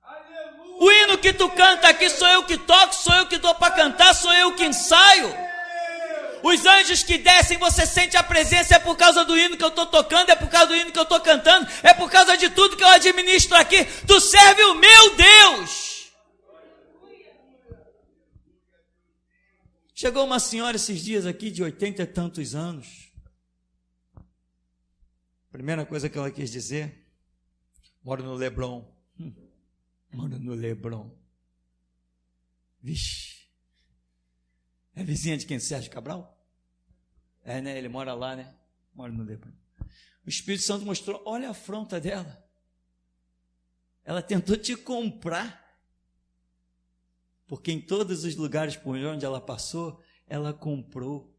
Aleluia. O hino que tu canta aqui sou eu que toco, sou eu que dou para cantar, sou eu que ensaio. Os anjos que descem, você sente a presença, é por causa do hino que eu estou tocando, é por causa do hino que eu estou cantando, é por causa de tudo que eu administro aqui. Tu serve o meu Deus. Chegou uma senhora esses dias aqui de 80 e tantos anos. Primeira coisa que ela quis dizer, moro no Leblon. Moro no Leblon. Vixe. É vizinha de quem? Sérgio Cabral? É, né? Ele mora lá, né? Mora no Leblon. O Espírito Santo mostrou, olha a afronta dela. Ela tentou te comprar. Porque em todos os lugares por onde ela passou, ela comprou.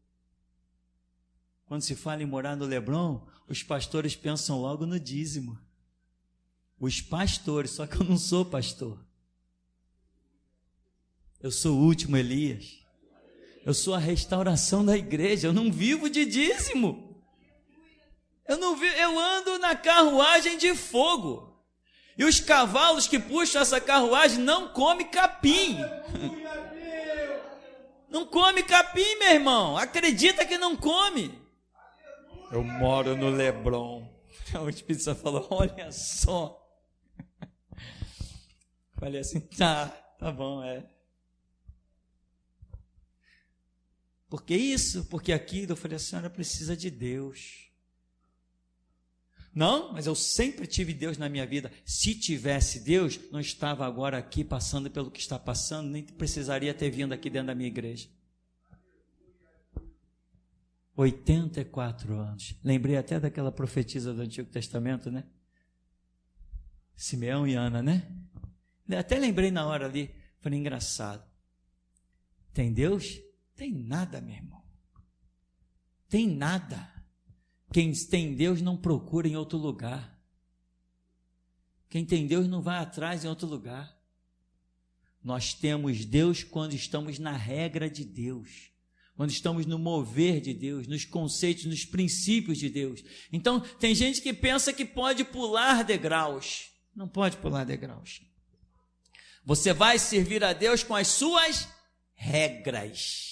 Quando se fala em morar no Leblon, os pastores pensam logo no dízimo. Os pastores, só que eu não sou pastor. Eu sou o último Elias. Eu sou a restauração da igreja, eu não vivo de dízimo. Eu ando na carruagem de fogo. E os cavalos que puxam essa carruagem não comem capim. Não come capim, meu irmão. Acredita que não come. Eu moro no Leblon. O Espírito Santo falou, olha só. Falei assim, tá bom, é. Porque isso, porque aquilo. Eu falei, a senhora precisa de Deus. Não, mas eu sempre tive Deus na minha vida. Se tivesse Deus, não estava agora aqui passando pelo que está passando, nem precisaria ter vindo aqui dentro da minha igreja. 84 anos. Lembrei até daquela profetisa do Antigo Testamento, né? Simeão e Ana, né? Até lembrei na hora ali. Falei, engraçado. Tem Deus? Tem nada, meu irmão. Tem nada. Quem tem Deus não procura em outro lugar. Quem tem Deus não vai atrás em outro lugar. Nós temos Deus quando estamos na regra de Deus, quando estamos no mover de Deus, nos conceitos, nos princípios de Deus. Então, tem gente que pensa que pode pular degraus. Não pode pular degraus. Você vai servir a Deus com as suas regras.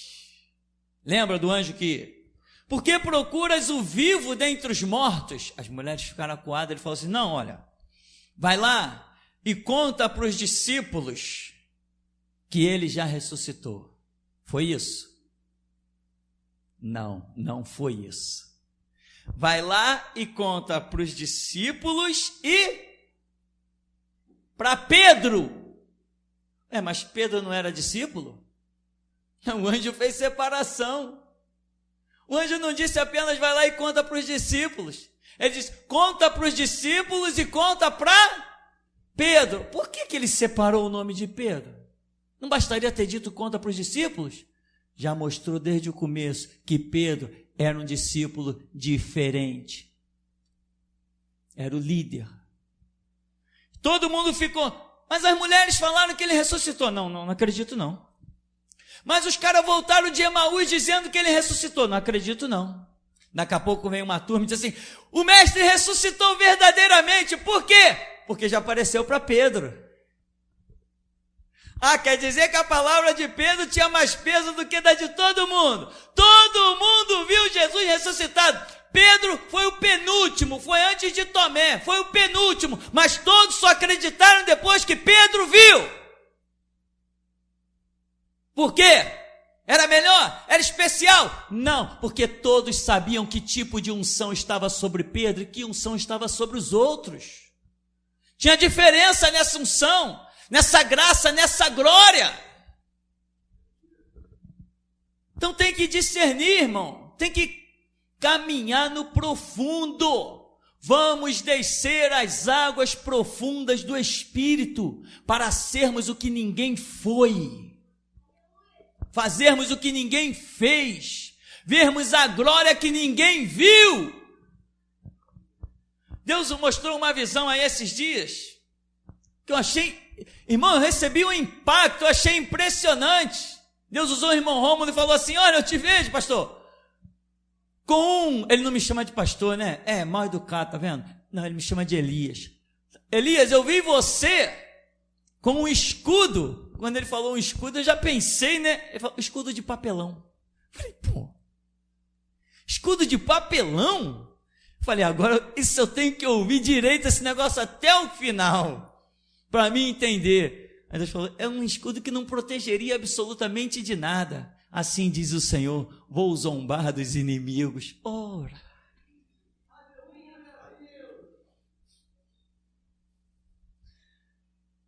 Lembra do anjo que, por que procuras o vivo dentre os mortos? As mulheres ficaram acuadas, ele falou assim, não, olha, vai lá e conta para os discípulos que ele já ressuscitou. Foi isso? Não, não foi isso. Vai lá e conta para os discípulos e para Pedro. Mas Pedro não era discípulo? O anjo fez separação. O anjo não disse apenas vai lá e conta para os discípulos. Ele diz, conta para os discípulos e conta para Pedro. Por que ele separou o nome de Pedro? Não bastaria ter dito conta para os discípulos? Já mostrou desde o começo que Pedro era um discípulo diferente. Era o líder. Todo mundo ficou, mas as mulheres falaram que ele ressuscitou. Não acredito não. Mas os caras voltaram de Emaús dizendo que ele ressuscitou. Não acredito não. Daqui a pouco vem uma turma e diz assim, o mestre ressuscitou verdadeiramente. Por quê? Porque já apareceu para Pedro. Quer dizer que a palavra de Pedro tinha mais peso do que da de todo mundo. Todo mundo viu Jesus ressuscitado. Pedro foi o penúltimo, foi antes de Tomé, foi o penúltimo, mas todos só acreditaram depois que Pedro viu. Por quê? Era melhor? Era especial? Não, porque todos sabiam que tipo de unção estava sobre Pedro e que unção estava sobre os outros. Tinha diferença nessa unção, nessa graça, nessa glória. Então tem que discernir, irmão, tem que caminhar no profundo. Vamos descer as águas profundas do Espírito para sermos o que ninguém foi, fazermos o que ninguém fez, vermos a glória que ninguém viu. Deus mostrou uma visão aí esses dias que eu achei, irmão, eu recebi um impacto, eu achei impressionante. Deus usou o irmão Rômulo e falou assim, olha, eu te vejo, pastor, ele não me chama de pastor, né? Mal educado, tá vendo? Não, ele me chama de Elias. Elias, eu vi você com um escudo. Quando ele falou um escudo, eu já pensei, né? Ele falou, escudo de papelão. Eu falei, escudo de papelão? Eu falei, agora isso eu tenho que ouvir direito esse negócio até o final, para mim entender. Aí Deus falou, é um escudo que não protegeria absolutamente de nada. Assim diz o Senhor, vou zombar dos inimigos. Ora.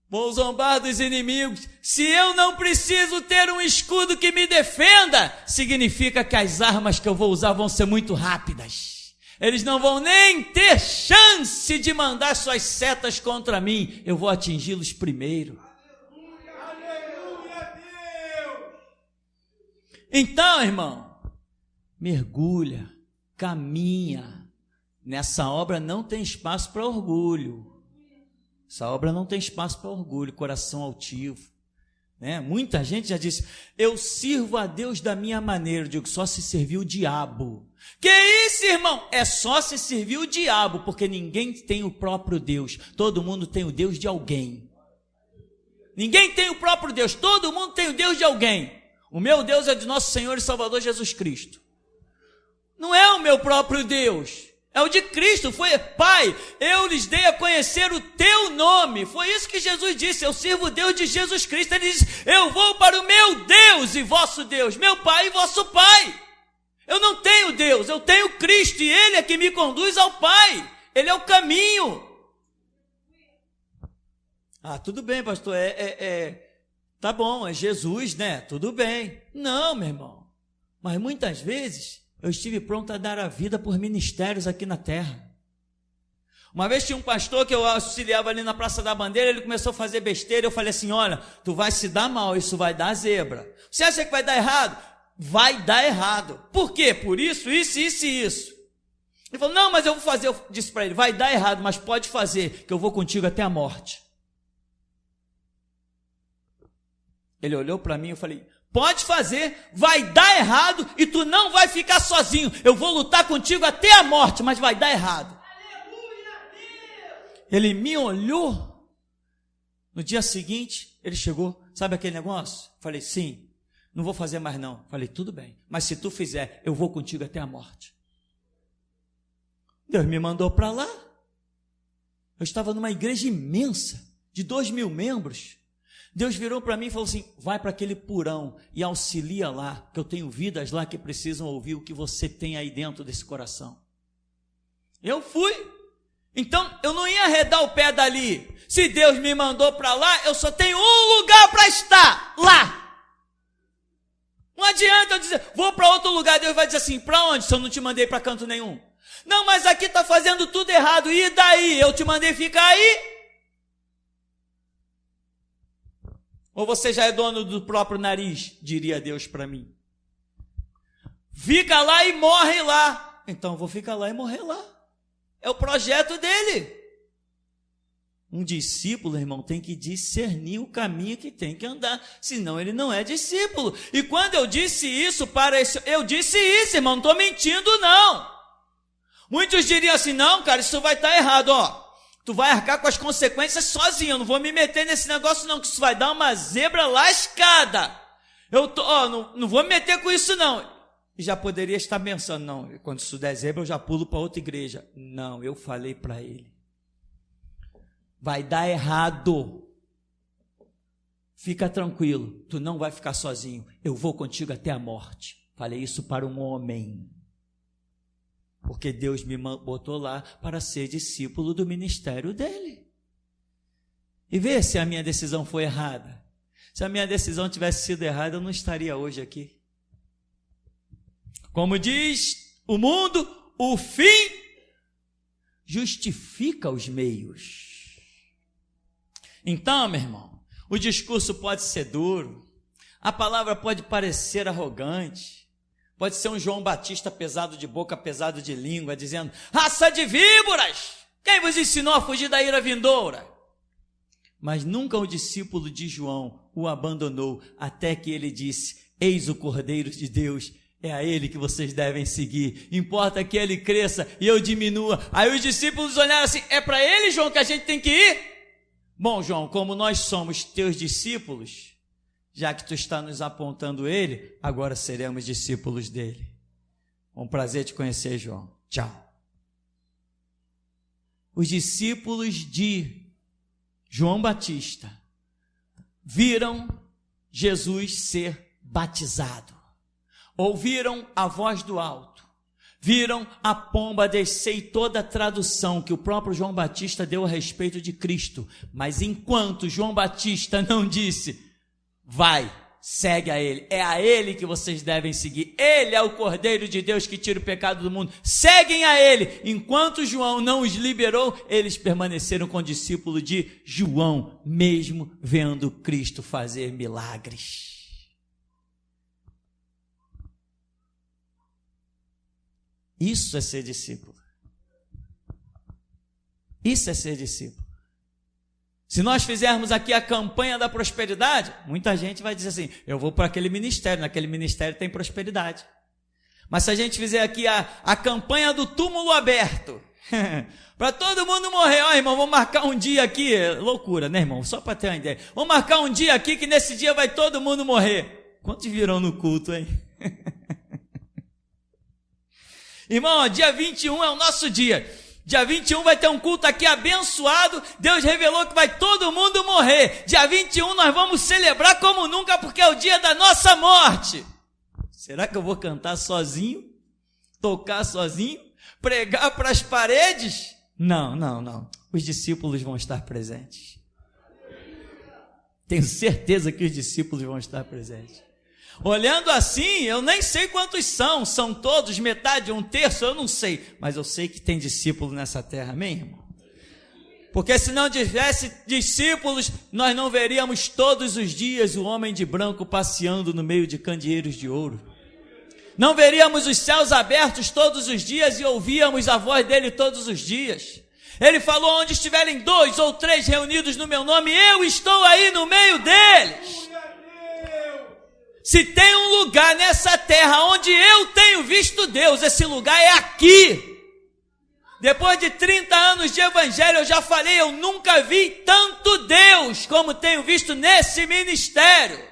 Vou zombar dos inimigos. Se eu não preciso ter um escudo que me defenda, significa que as armas que eu vou usar vão ser muito rápidas. Eles não vão nem ter chance de mandar suas setas contra mim. Eu vou atingi-los primeiro. Então, irmão, mergulha, caminha. Nessa obra não tem espaço para orgulho. Essa obra não tem espaço para orgulho, coração altivo. Né? Muita gente já disse, eu sirvo a Deus da minha maneira. Eu digo, só se servir o diabo. Que isso, irmão? É só se servir o diabo, porque ninguém tem o próprio Deus. Todo mundo tem o Deus de alguém. Ninguém tem o próprio Deus, todo mundo tem o Deus de alguém. O meu Deus é de nosso Senhor e Salvador Jesus Cristo. Não é o meu próprio Deus, é o de Cristo. Foi, Pai, eu lhes dei a conhecer o teu nome. Foi isso que Jesus disse, eu sirvo o Deus de Jesus Cristo. Ele disse, eu vou para o meu Deus e vosso Deus, meu Pai e vosso Pai. Eu não tenho Deus, eu tenho Cristo e Ele é que me conduz ao Pai. Ele é o caminho. Tudo bem, pastor, tá bom, é Jesus, né? Tudo bem. Não, meu irmão. Mas muitas vezes eu estive pronto a dar a vida por ministérios aqui na terra. Uma vez tinha um pastor que eu auxiliava ali na Praça da Bandeira, ele começou a fazer besteira, eu falei assim, olha, tu vai se dar mal, isso vai dar zebra. Você acha que vai dar errado? Vai dar errado. Por quê? Por isso, isso e isso. Ele falou, não, mas eu vou fazer, eu disse para ele, vai dar errado, mas pode fazer, que eu vou contigo até a morte. Ele olhou para mim e eu falei, pode fazer, vai dar errado e tu não vai ficar sozinho. Eu vou lutar contigo até a morte, mas vai dar errado. Ele me olhou. No dia seguinte, ele chegou, sabe aquele negócio? Falei, sim, não vou fazer mais não. Falei, tudo bem, mas se tu fizer, eu vou contigo até a morte. Deus me mandou para lá. Eu estava numa igreja imensa, de 2.000 membros. Deus virou para mim e falou assim, vai para aquele porão e auxilia lá, que eu tenho vidas lá que precisam ouvir o que você tem aí dentro desse coração. Eu fui. Então, eu não ia arredar o pé dali. Se Deus me mandou para lá, eu só tenho um lugar para estar, lá. Não adianta eu dizer, vou para outro lugar. Deus vai dizer assim, para onde se eu não te mandei para canto nenhum? Não, mas aqui está fazendo tudo errado. E daí? Eu te mandei ficar aí? Ou você já é dono do próprio nariz? Diria Deus para mim. Fica lá e morre lá. Então eu vou ficar lá e morrer lá. É o projeto dele. Um discípulo, irmão, tem que discernir o caminho que tem que andar, senão ele não é discípulo. E quando eu disse isso, eu disse isso, irmão, não estou mentindo não. Muitos diriam assim, não, cara, isso vai estar errado, ó. Tu vai arcar com as consequências sozinho, eu não vou me meter nesse negócio não, que isso vai dar uma zebra lascada. Não vou me meter com isso não. E já poderia estar pensando, não, quando isso der zebra eu já pulo para outra igreja. Não, eu falei para ele. Vai dar errado. Fica tranquilo, tu não vai ficar sozinho. Eu vou contigo até a morte. Falei isso para um homem. Porque Deus me botou lá para ser discípulo do ministério dele. E vê se a minha decisão foi errada. Se a minha decisão tivesse sido errada, eu não estaria hoje aqui. Como diz o mundo, o fim justifica os meios. Então, meu irmão, o discurso pode ser duro, a palavra pode parecer arrogante, pode ser um João Batista pesado de boca, pesado de língua, dizendo, raça de víboras, quem vos ensinou a fugir da ira vindoura? Mas nunca o discípulo de João o abandonou, até que ele disse, eis o Cordeiro de Deus, é a ele que vocês devem seguir, importa que ele cresça e eu diminua. Aí os discípulos olharam assim, é para ele, João, que a gente tem que ir? Bom, João, como nós somos teus discípulos, já que tu está nos apontando ele, agora seremos discípulos dele. Um prazer te conhecer, João. Tchau. Os discípulos de João Batista viram Jesus ser batizado. Ouviram a voz do alto, viram a pomba descer e toda a tradução que o próprio João Batista deu a respeito de Cristo. Mas enquanto João Batista não disse, vai, segue a ele, é a ele que vocês devem seguir, ele é o Cordeiro de Deus que tira o pecado do mundo, seguem a ele. Enquanto João não os liberou, eles permaneceram com o discípulo de João, mesmo vendo Cristo fazer milagres. Isso é ser discípulo. Isso é ser discípulo. Se nós fizermos aqui a campanha da prosperidade, muita gente vai dizer assim, eu vou para aquele ministério, naquele ministério tem prosperidade. Mas se a gente fizer aqui a campanha do túmulo aberto, para todo mundo morrer, ó irmão, vamos marcar um dia aqui, loucura, né irmão, só para ter uma ideia, vamos marcar um dia aqui que nesse dia vai todo mundo morrer. Quantos virão no culto, hein? Irmão, dia 21 é o nosso dia. Dia 21 vai ter um culto aqui abençoado. Deus revelou que vai todo mundo morrer. Dia 21 nós vamos celebrar como nunca, porque é o dia da nossa morte. Será que eu vou cantar sozinho? Tocar sozinho? Pregar para as paredes? Não. Os discípulos vão estar presentes. Tenho certeza que os discípulos vão estar presentes. Olhando assim, eu nem sei quantos são todos, metade, um terço, eu não sei, mas eu sei que tem discípulos nessa terra, amém, irmão? Porque se não tivesse discípulos, nós não veríamos todos os dias o homem de branco passeando no meio de candeeiros de ouro. Não veríamos os céus abertos todos os dias e ouvíamos a voz dele todos os dias. Ele falou, onde estiverem 2 ou 3 reunidos no meu nome, eu estou aí no meio deles. Se tem um lugar nessa terra onde eu tenho visto Deus, esse lugar é aqui. Depois de 30 anos de evangelho, eu já falei, eu nunca vi tanto Deus como tenho visto nesse ministério.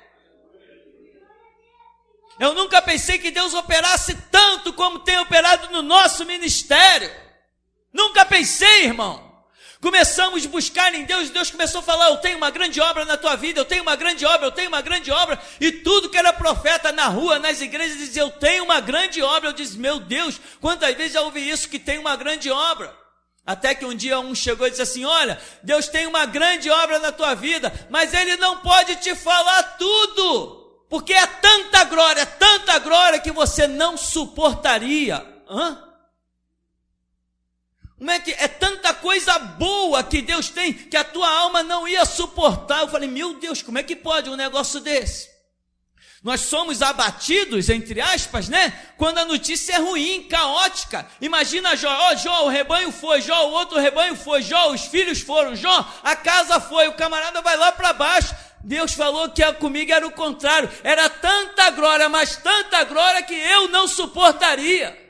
Eu nunca pensei que Deus operasse tanto como tem operado no nosso ministério. Nunca pensei, irmão. Começamos a buscar em Deus, Deus começou a falar, eu tenho uma grande obra na tua vida, eu tenho uma grande obra, eu tenho uma grande obra, e tudo que era profeta na rua, nas igrejas, dizia, eu tenho uma grande obra. Eu disse, meu Deus, quantas vezes já ouvi isso, que tem uma grande obra? Até que um dia um chegou e disse assim, olha, Deus tem uma grande obra na tua vida, mas Ele não pode te falar tudo, porque é tanta glória que você não suportaria. Como é que é tanta coisa boa que Deus tem, que a tua alma não ia suportar? Eu falei, meu Deus, como é que pode um negócio desse? Nós somos abatidos, entre aspas, né? Quando a notícia é ruim, caótica. Imagina Jó, Jó, o rebanho foi, Jó, o outro rebanho foi, Jó, os filhos foram, Jó, a casa foi, o camarada vai lá para baixo. Deus falou que comigo era o contrário, era tanta glória, mas tanta glória que eu não suportaria.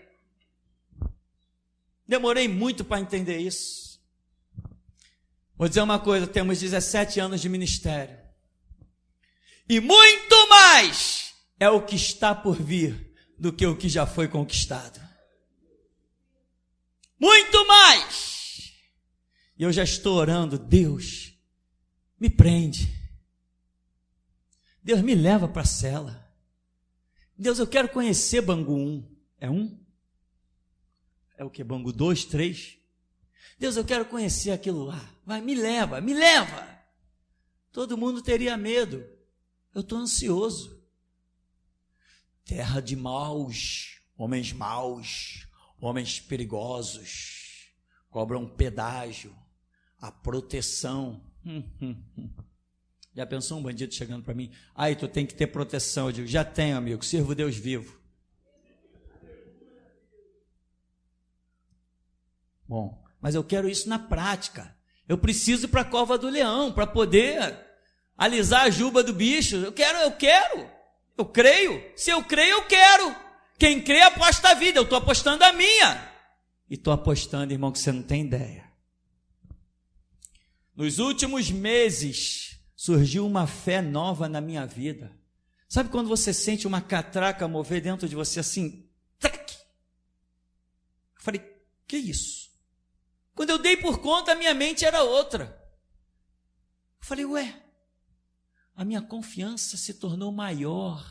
Demorei muito para entender isso. Vou dizer uma coisa, temos 17 anos de ministério. E muito mais é o que está por vir do que o que já foi conquistado. Muito mais. E eu já estou orando, Deus, me prende. Deus, me leva para a cela. Deus, eu quero conhecer Bangu 1. É 1? É o que? Bangu 2, 3? Deus, eu quero conhecer aquilo lá. Vai, me leva, me leva. Todo mundo teria medo. Eu estou ansioso. Terra de maus, homens perigosos, cobram pedágio, a proteção. Já pensou um bandido chegando para mim? Aí tu tem que ter proteção. Eu digo, já tenho, amigo, sirvo Deus vivo. Bom, mas eu quero isso na prática. Eu preciso ir para a cova do leão para poder alisar a juba do bicho. Eu creio. Se eu creio, eu quero. Quem crê aposta a vida. Eu estou apostando a minha. E estou apostando, irmão, que você não tem ideia. Nos últimos meses, surgiu uma fé nova na minha vida. Sabe quando você sente uma catraca mover dentro de você assim? Trac! Eu falei, que isso? Quando eu dei por conta, a minha mente era outra. Eu falei, a minha confiança se tornou maior.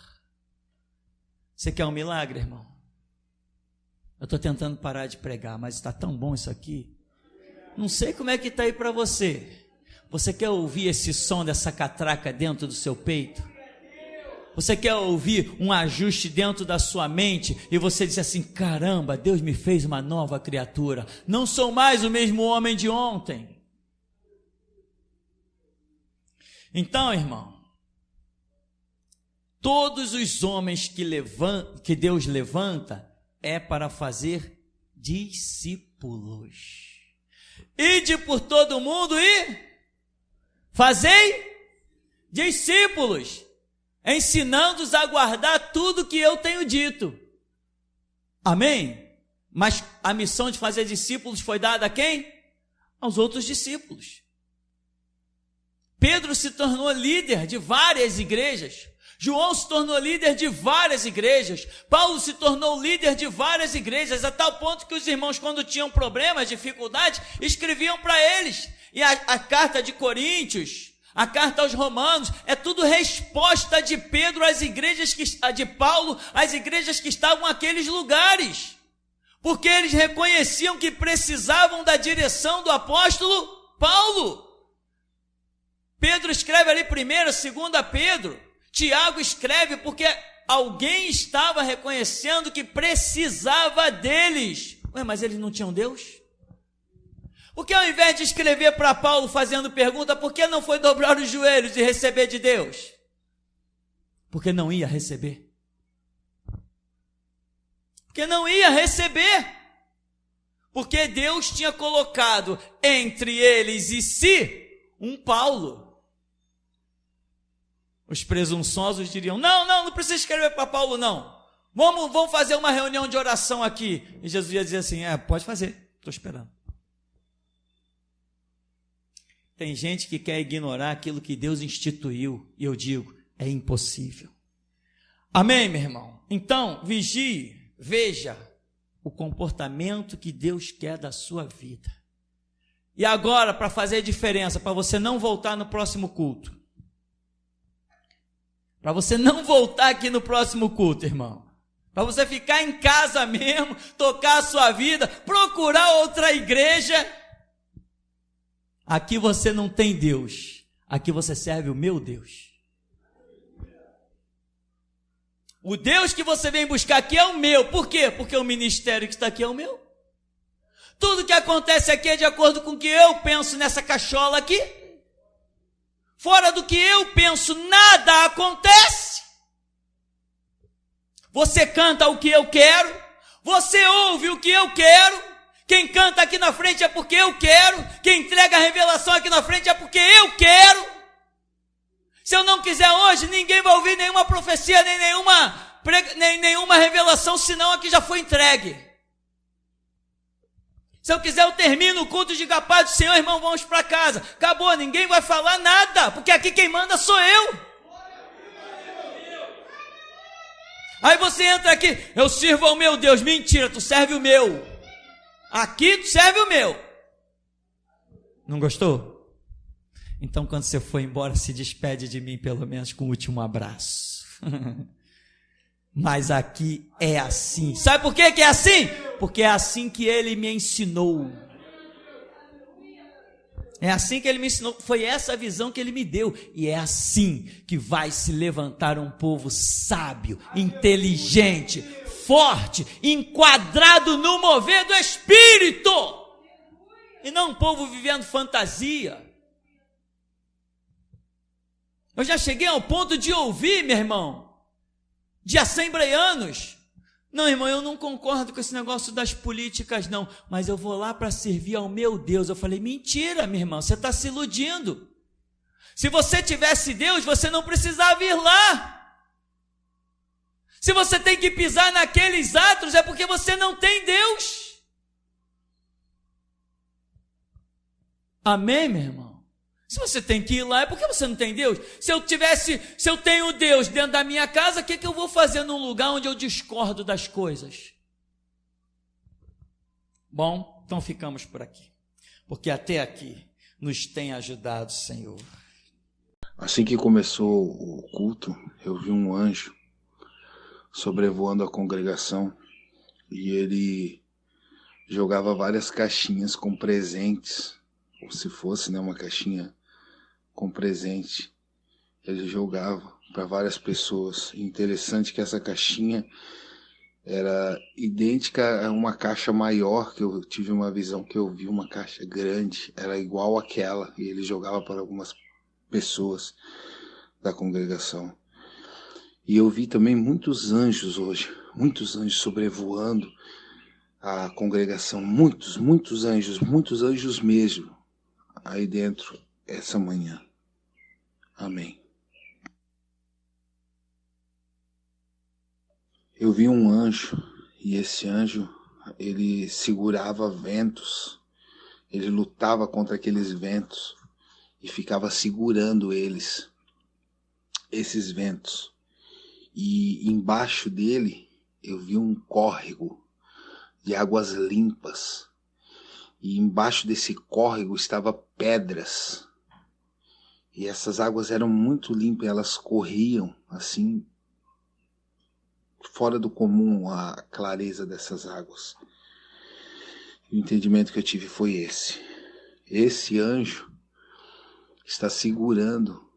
Você quer um milagre, irmão? Eu estou tentando parar de pregar, mas está tão bom isso aqui. Não sei como é que está aí para você. Você quer ouvir esse som dessa catraca dentro do seu peito? Você quer ouvir um ajuste dentro da sua mente e você diz assim, caramba, Deus me fez uma nova criatura. Não sou mais o mesmo homem de ontem. Então, irmão, todos os homens que Deus levanta é para fazer discípulos. Ide por todo mundo e fazei discípulos, ensinando-os a guardar tudo que eu tenho dito. Amém? Mas a missão de fazer discípulos foi dada a quem? Aos outros discípulos. Pedro se tornou líder de várias igrejas. João se tornou líder de várias igrejas. Paulo se tornou líder de várias igrejas, a tal ponto que os irmãos, quando tinham problemas, dificuldades, escreviam para eles. E a carta de Coríntios, a carta aos Romanos, é tudo resposta de Pedro às igrejas, de Paulo, às igrejas que estavam naqueles lugares. Porque eles reconheciam que precisavam da direção do apóstolo Paulo. Pedro escreve ali 1ª, 2ª Pedro. Tiago escreve porque alguém estava reconhecendo que precisava deles. Mas eles não tinham Deus? Porque ao invés de escrever para Paulo fazendo pergunta, por que não foi dobrar os joelhos e receber de Deus? Porque não ia receber. Porque não ia receber. Porque Deus tinha colocado entre eles e si um Paulo. Os presunçosos diriam, não precisa escrever para Paulo não. Vamos fazer uma reunião de oração aqui. E Jesus ia dizer assim, pode fazer, estou esperando. Tem gente que quer ignorar aquilo que Deus instituiu, e eu digo, é impossível. Amém, meu irmão? Então, vigie, veja o comportamento que Deus quer da sua vida. E agora, para fazer a diferença, para você não voltar no próximo culto. Para você não voltar aqui no próximo culto, irmão. Para você ficar em casa mesmo, tocar a sua vida, procurar outra igreja. Aqui você não tem Deus. Aqui você serve o meu Deus. O Deus que você vem buscar aqui é o meu. Por quê? Porque o ministério que está aqui é o meu. Tudo que acontece aqui é de acordo com o que eu penso nessa cachola aqui. Fora do que eu penso, nada acontece. Você canta o que eu quero, você ouve o que eu quero. Quem canta aqui na frente é porque eu quero. Quem entrega a revelação aqui na frente é porque eu quero. Se eu não quiser hoje, ninguém vai ouvir nenhuma profecia, nem nenhuma revelação, senão a que já foi entregue. Se eu quiser, eu termino o culto de paz do Senhor, irmão, vamos para casa. Acabou, ninguém vai falar nada, porque aqui quem manda sou eu. Aí você entra aqui, eu sirvo ao meu Deus. Mentira, tu serve o meu. Aqui tu serve o meu. Não gostou? Então quando você for embora, se despede de mim pelo menos com o último abraço. Mas aqui é assim. Sabe por que é assim? Porque é assim que ele me ensinou. É assim que ele me ensinou. Foi essa a visão que ele me deu. E é assim que vai se levantar um povo sábio, inteligente, forte, enquadrado no mover do Espírito. E não um povo vivendo fantasia. Eu já cheguei ao ponto de ouvir, meu irmão, de assembleianos: não, irmão, eu não concordo com esse negócio das políticas não, mas eu vou lá para servir ao meu Deus. Eu falei: mentira, meu irmão, você está se iludindo. Se você tivesse Deus, você não precisava ir lá. Se você tem que pisar naqueles atos, é porque você não tem Deus. Amém, meu irmão? Se você tem que ir lá, é porque você não tem Deus. Se eu tenho Deus dentro da minha casa, o que eu vou fazer num lugar onde eu discordo das coisas? Bom, então ficamos por aqui, porque até aqui nos tem ajudado o Senhor. Assim que começou o culto, eu vi um anjo sobrevoando a congregação e ele jogava várias caixinhas com presentes, ou se fosse, né, uma caixinha com presente, ele jogava para várias pessoas. Interessante que essa caixinha era idêntica a uma caixa maior, que eu tive uma visão que eu vi uma caixa grande, era igual àquela, e ele jogava para algumas pessoas da congregação. E eu vi também muitos anjos hoje, muitos anjos sobrevoando a congregação, muitos anjos mesmo, aí dentro essa manhã. Amém. Eu vi um anjo, e esse anjo, ele segurava ventos, ele lutava contra aqueles ventos e ficava segurando esses ventos. E embaixo dele eu vi um córrego de águas limpas, e embaixo desse córrego estavam pedras. E essas águas eram muito limpas, elas corriam assim, fora do comum a clareza dessas águas. O entendimento que eu tive foi esse. Esse anjo está segurando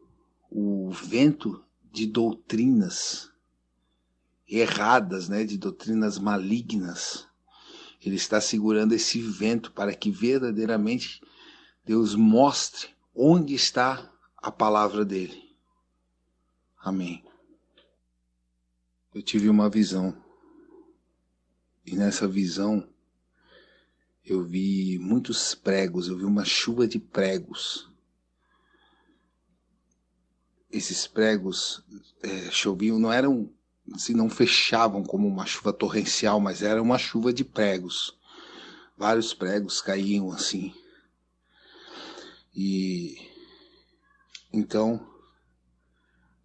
o vento de doutrinas erradas, né, de doutrinas malignas. Ele está segurando esse vento para que verdadeiramente Deus mostre onde está a palavra dele. Amém. Eu tive uma visão, e nessa visão eu vi muitos pregos, eu vi uma chuva de pregos. Esses pregos choviam, não eram assim, não fechavam como uma chuva torrencial, mas era uma chuva de pregos. Vários pregos caíam assim. E então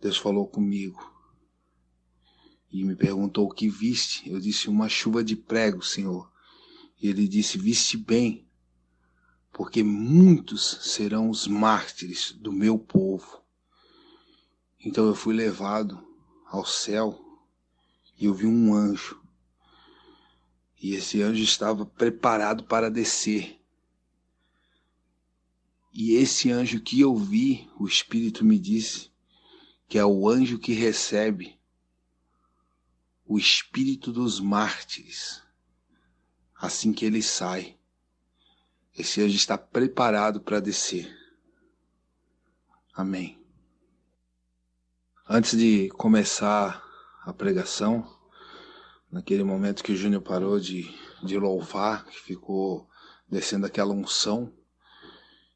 Deus falou comigo e me perguntou: o que viste? Eu disse: uma chuva de pregos, Senhor. E ele disse: viste bem, porque muitos serão os mártires do meu povo. Então eu fui levado ao céu e eu vi um anjo. E esse anjo estava preparado para descer. E esse anjo que eu vi, o Espírito me disse, que é o anjo que recebe o espírito dos mártires assim que ele sai. Esse anjo está preparado para descer. Amém. Antes de começar a pregação, naquele momento que o Júnior parou de louvar, que ficou descendo aquela unção,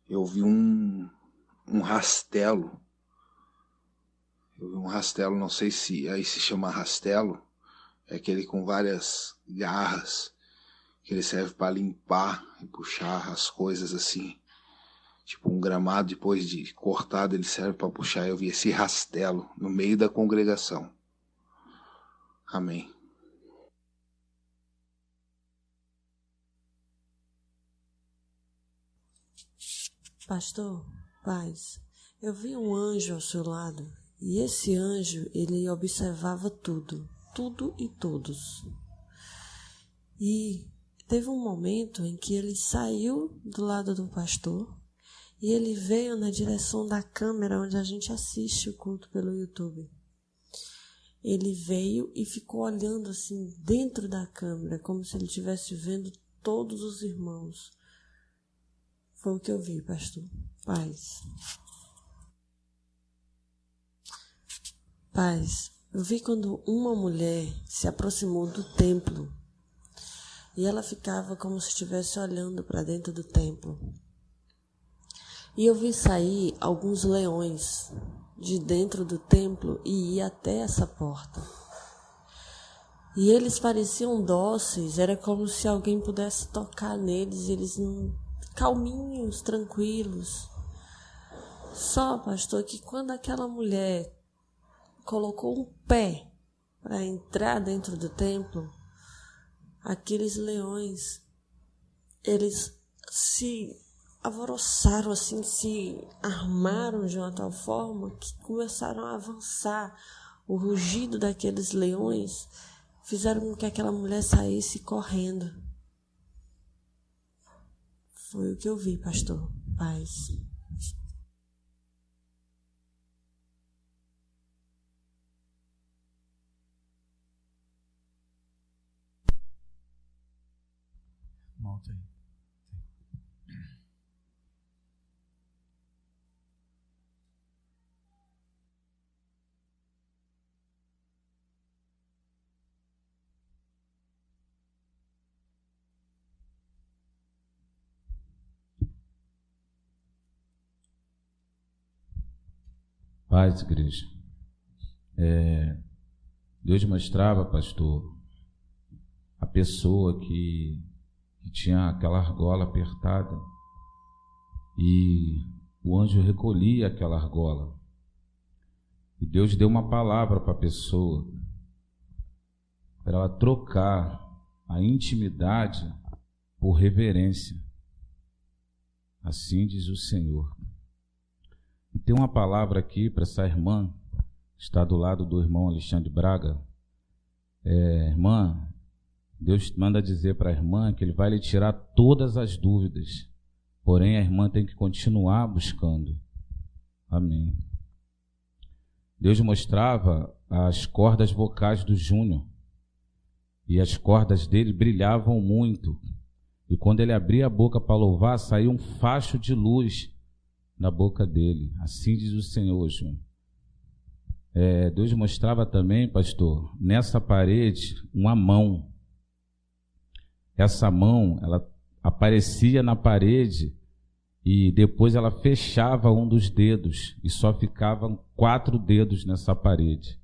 eu vi um rastelo. Eu vi um rastelo, não sei se aí se chama rastelo, é aquele com várias garras, que ele serve para limpar e puxar as coisas assim. Tipo um gramado, depois de cortado, ele serve para puxar. Eu vi esse rastelo no meio da congregação. Amém. Pastor, paz, eu vi um anjo ao seu lado, e esse anjo, ele observava tudo e todos. E teve um momento em que ele saiu do lado do pastor, e ele veio na direção da câmera onde a gente assiste o culto pelo YouTube. Ele veio e ficou olhando assim dentro da câmera, como se ele estivesse vendo todos os irmãos. Foi o que eu vi, pastor. Paz. Paz, eu vi quando uma mulher se aproximou do templo e ela ficava como se estivesse olhando para dentro do templo. E eu vi sair alguns leões de dentro do templo e ir até essa porta. E eles pareciam dóceis, era como se alguém pudesse tocar neles, eles não... calminhos, tranquilos. Só, pastor, que quando aquela mulher colocou um pé para entrar dentro do templo, aqueles leões, eles se alvoroçaram assim, se armaram de uma tal forma que começaram a avançar. O rugido daqueles leões fizeram com que aquela mulher saísse correndo. Foi o que eu vi, pastor. Paz. Volta aí. Paz, igreja. Deus mostrava, pastor, a pessoa que tinha aquela argola apertada e o anjo recolhia aquela argola. E Deus deu uma palavra para a pessoa, para ela trocar a intimidade por reverência. Assim diz o Senhor. E tem uma palavra aqui para essa irmã, que está do lado do irmão Alexandre Braga. Irmã, Deus manda dizer para a irmã que Ele vai lhe tirar todas as dúvidas, porém a irmã tem que continuar buscando. Amém. Deus mostrava as cordas vocais do Júnior, e as cordas dele brilhavam muito, e quando ele abria a boca para louvar, saía um facho de luz na boca dele. Assim diz o Senhor, Júnior. Deus mostrava também, pastor, nessa parede, uma mão. Essa mão, ela aparecia na parede e depois ela fechava um dos dedos e só ficavam 4 dedos nessa parede.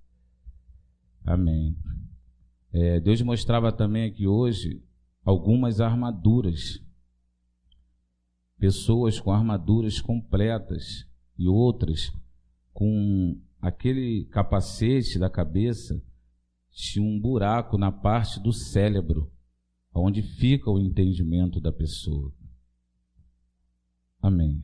Amém. Deus mostrava também aqui hoje algumas armaduras. Pessoas com armaduras completas e outras com aquele capacete da cabeça, tinha um buraco na parte do cérebro, onde fica o entendimento da pessoa. Amém.